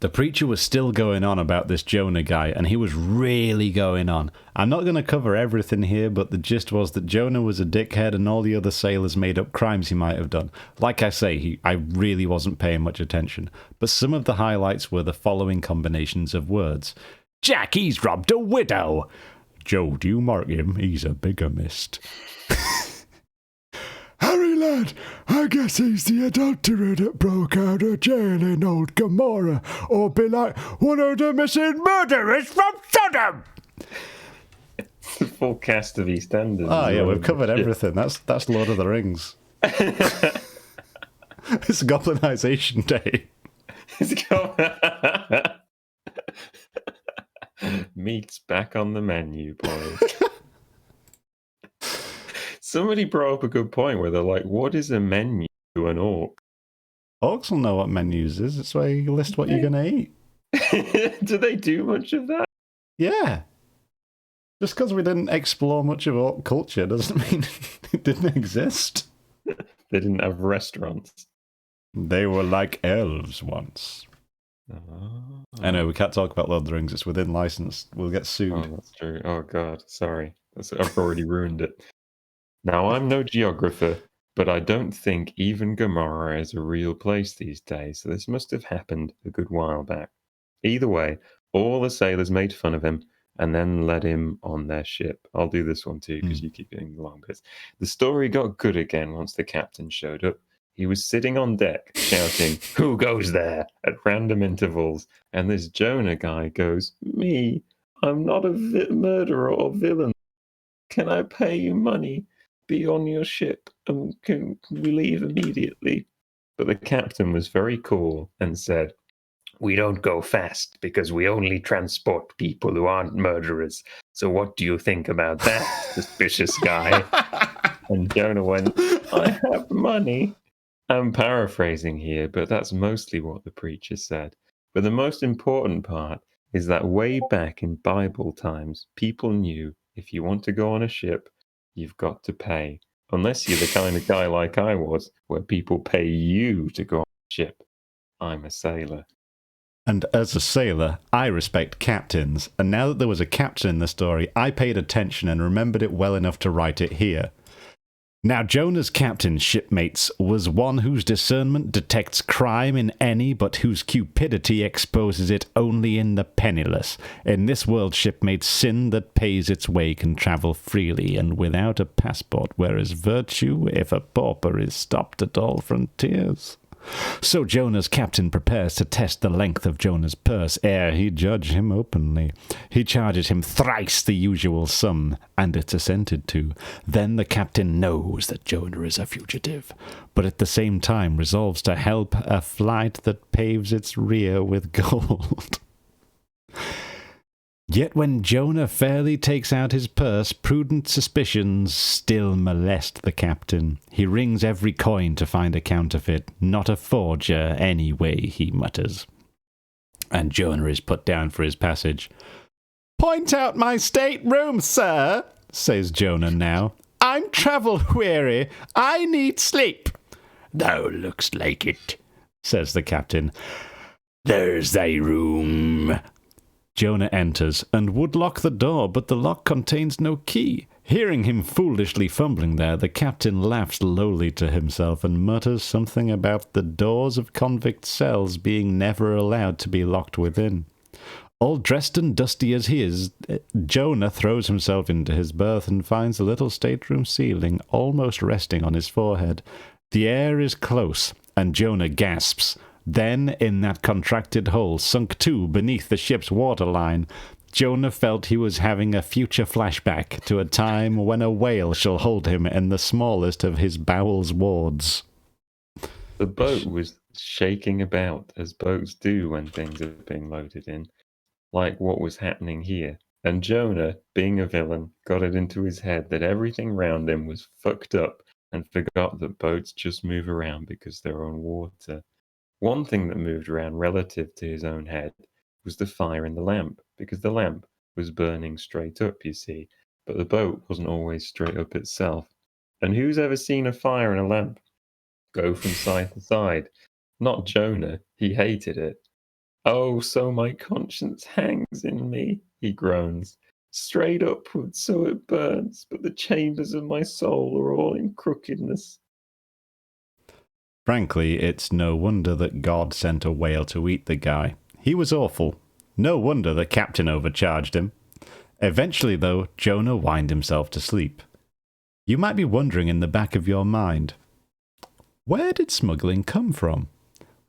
The preacher was still going on about this Jonah guy, and he was really going on. I'm not going to cover everything here, but the gist was that Jonah was a dickhead and all the other sailors made up crimes he might have done. Like I say, I really wasn't paying much attention, but some of the highlights were the following combinations of words. Jack, he's robbed a widow. Joe, do you mark him? He's a bigamist. Harry, lad, I guess he's the adulterer that broke out of jail in old Gomorrah, or be like one of the missing murderers from Sodom. The full cast of EastEnders. Oh yeah, we've covered everything. That's Lord of the Rings. It's Goblinization Day. Meat's back on the menu, boys. Somebody brought up a good point where they're like, what is a menu to an orc? Orcs will know what menus is. It's where you list what you're going to eat. Do they do much of that? Yeah. Just because we didn't explore much of orc culture doesn't mean it didn't exist. They didn't have restaurants. They were like elves once. Oh. I know, we can't talk about Lord of the Rings. It's within license. We'll get sued. Oh, that's true. Oh, God. Sorry. I've already ruined it. Now, I'm no geographer, but I don't think even Gomorrah is a real place these days, so this must have happened a good while back. Either way, all the sailors made fun of him and then led him on their ship. I'll do this one too, because you keep getting the long bits. The story got good again once the captain showed up. He was sitting on deck shouting, "Who goes there?" at random intervals. And this Jonah guy goes, "Me. I'm not a murderer or villain. Can I pay you money? Be on your ship and can we leave immediately?" But the captain was very cool and said, "We don't go fast because we only transport people who aren't murderers. So what do you think about that, suspicious guy?" And Jonah went, "I have money." I'm paraphrasing here, but that's mostly what the preacher said. But the most important part is that way back in Bible times, people knew if you want to go on a ship, you've got to pay. Unless you're the kind of guy like I was, where people pay you to go on a ship. I'm a sailor. And as a sailor, I respect captains, and now that there was a captain in the story, I paid attention and remembered it well enough to write it here. Now, Jonah's captain's shipmates was one whose discernment detects crime in any, but whose cupidity exposes it only in the penniless. In this world, shipmates, sin that pays its way can travel freely and without a passport, whereas virtue, if a pauper, is stopped at all frontiers. So Jonah's captain prepares to test the length of Jonah's purse ere he judge him openly. He charges him thrice the usual sum, and it's assented to. Then the captain knows that Jonah is a fugitive, but at the same time resolves to help a flight that paves its rear with gold. Yet when Jonah fairly takes out his purse, prudent suspicions still molest the captain. He rings every coin to find a counterfeit, not a forger anyway, he mutters. And Jonah is put down for his passage. "Point out my stateroom, sir," says Jonah now. "I'm travel-weary. I need sleep." "Thou looks like it," says the captain. "There's thy room." Jonah enters and would lock the door, but the lock contains no key. Hearing him foolishly fumbling there, the captain laughs lowly to himself and mutters something about the doors of convict cells being never allowed to be locked within. All dressed and dusty as he is, Jonah throws himself into his berth and finds the little stateroom ceiling almost resting on his forehead. The air is close, and Jonah gasps. Then, in that contracted hole, sunk too beneath the ship's waterline, Jonah felt he was having a future flashback to a time when a whale shall hold him in the smallest of his bowels wards. The boat was shaking about, as boats do when things are being loaded in, like what was happening here. And Jonah, being a villain, got it into his head that everything round him was fucked up and forgot that boats just move around because they're on water. One thing that moved around relative to his own head was the fire in the lamp, because the lamp was burning straight up, you see, but the boat wasn't always straight up itself. And who's ever seen a fire in a lamp go from side to side? Not Jonah. He hated it. "Oh, so my conscience hangs in me," he groans. "Straight upward so it burns, but the chambers of my soul are all in crookedness." Frankly, it's no wonder that God sent a whale to eat the guy. He was awful. No wonder the captain overcharged him. Eventually, though, Jonah whined himself to sleep. You might be wondering in the back of your mind, where did smuggling come from?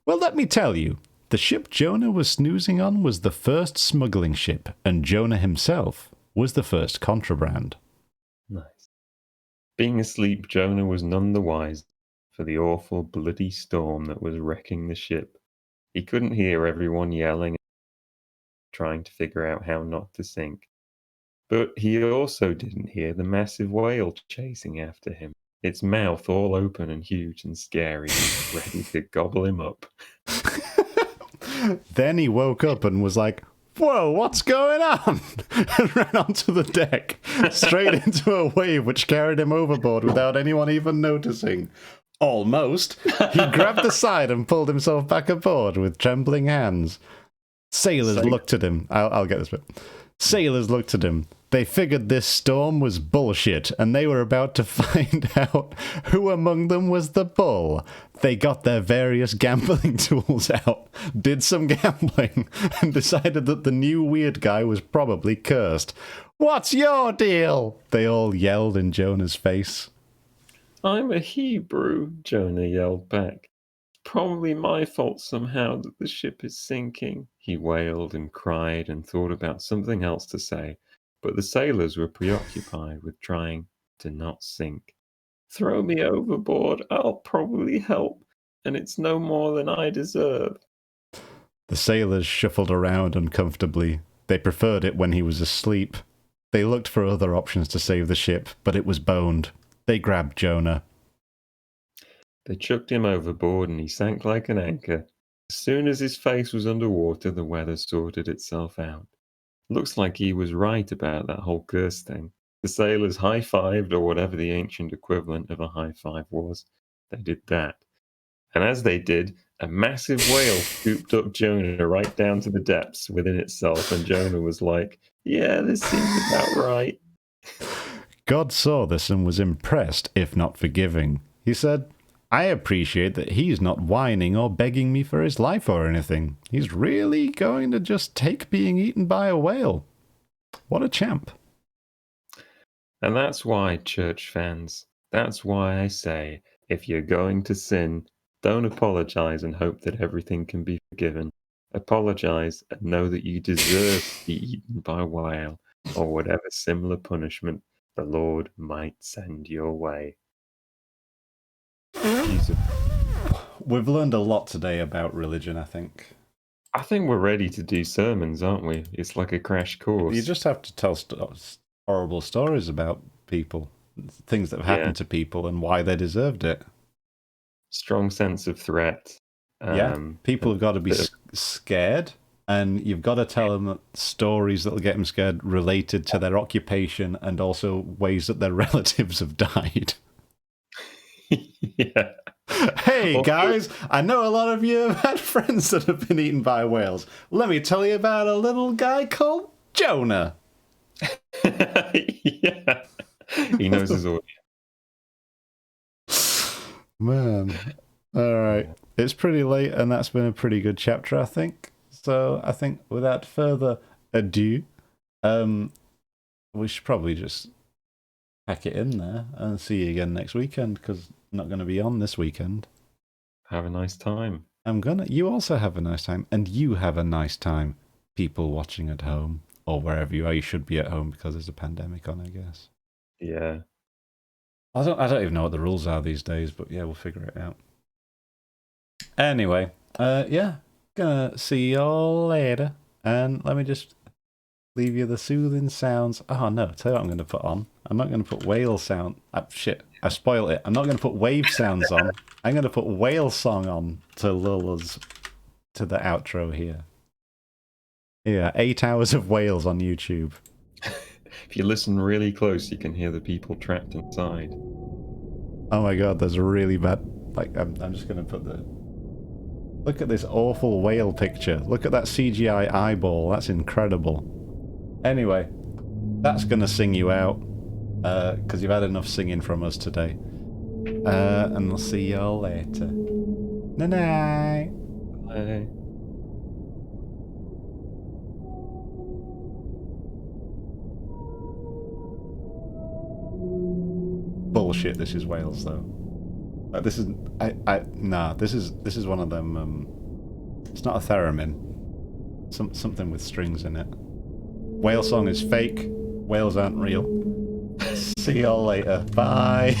Well, let me tell you. The ship Jonah was snoozing on was the first smuggling ship, and Jonah himself was the first contraband. Nice. Being asleep, Jonah was none the wiser for the awful bloody storm that was wrecking the ship. He couldn't hear everyone yelling and trying to figure out how not to sink. But he also didn't hear the massive whale chasing after him, its mouth all open and huge and scary, ready to gobble him up. Then he woke up and was like, "Whoa, what's going on?" and ran onto the deck, straight into a wave which carried him overboard without anyone even noticing. Almost. He grabbed the side and pulled himself back aboard with trembling hands. Sailors looked at him. I'll get this bit. Sailors looked at him. They figured this storm was bullshit, and they were about to find out who among them was the bull. They got their various gambling tools out, did some gambling, and decided that the new weird guy was probably cursed. "What's your deal?" they all yelled in Jonah's face. "I'm a Hebrew," Jonah yelled back. "Probably my fault somehow that the ship is sinking." He wailed and cried and thought about something else to say, but the sailors were preoccupied with trying to not sink. "Throw me overboard, I'll probably help, and it's no more than I deserve." The sailors shuffled around uncomfortably. They preferred it when he was asleep. They looked for other options to save the ship, but it was boned. They grabbed Jonah. They chucked him overboard and he sank like an anchor. As soon as his face was underwater, the weather sorted itself out. Looks like he was right about that whole curse thing. The sailors high-fived, or whatever the ancient equivalent of a high-five was. They did that. And as they did, a massive whale scooped up Jonah right down to the depths within itself, and Jonah was like, "Yeah, this seems about right." God saw this and was impressed, if not forgiving. He said, "I appreciate that he's not whining or begging me for his life or anything. He's really going to just take being eaten by a whale. What a champ." And that's why, church fans, that's why I say, if you're going to sin, don't apologize and hope that everything can be forgiven. Apologize and know that you deserve to be eaten by a whale, or whatever similar punishment the Lord might send your way. Jesus. We've learned a lot today about religion, I think. I think we're ready to do sermons, aren't we? It's like a crash course. You just have to tell horrible stories about people, things that have happened to people and why they deserved it. Strong sense of threat. People have got to be scared, and you've got to tell them stories that will get them scared related to their occupation and also ways that their relatives have died. Yeah. Hey guys, I know a lot of you have had friends that have been eaten by whales. Let me tell you about a little guy called Jonah. Yeah. He knows his audience. Man. Alright. It's pretty late and that's been a pretty good chapter, I think. So I think without further ado, we should probably just pack it in there and see you again next weekend, because I'm not going to be on this weekend. Have a nice time. You also have a nice time, and you have a nice time, people watching at home, or wherever you are. You should be at home because there's a pandemic on, I guess. Yeah. I don't even know what the rules are these days, but yeah, we'll figure it out. Anyway, gonna see y'all later, and let me just leave you the soothing sounds. Oh no, tell you what I'm going to put on. I'm not going to put whale sound. Shit, I spoiled it. I'm not going to put wave sounds on. I'm going to put whale song on to lull us to the outro here. Yeah, 8 hours of whales on YouTube. If you listen really close, you can hear the people trapped inside. Oh my god, there's a really bad... I'm just going to put the... Look at this awful whale picture. Look at that CGI eyeball. That's incredible. Anyway, that's going to sing you out, because you've had enough singing from us today. And I'll see y'all later. Night-night. Bye. Bullshit, this is Wales, though. This is... this is one of them, it's not a theremin. Something with strings in it. Whale song is fake. Whales aren't real. See y'all later. Bye.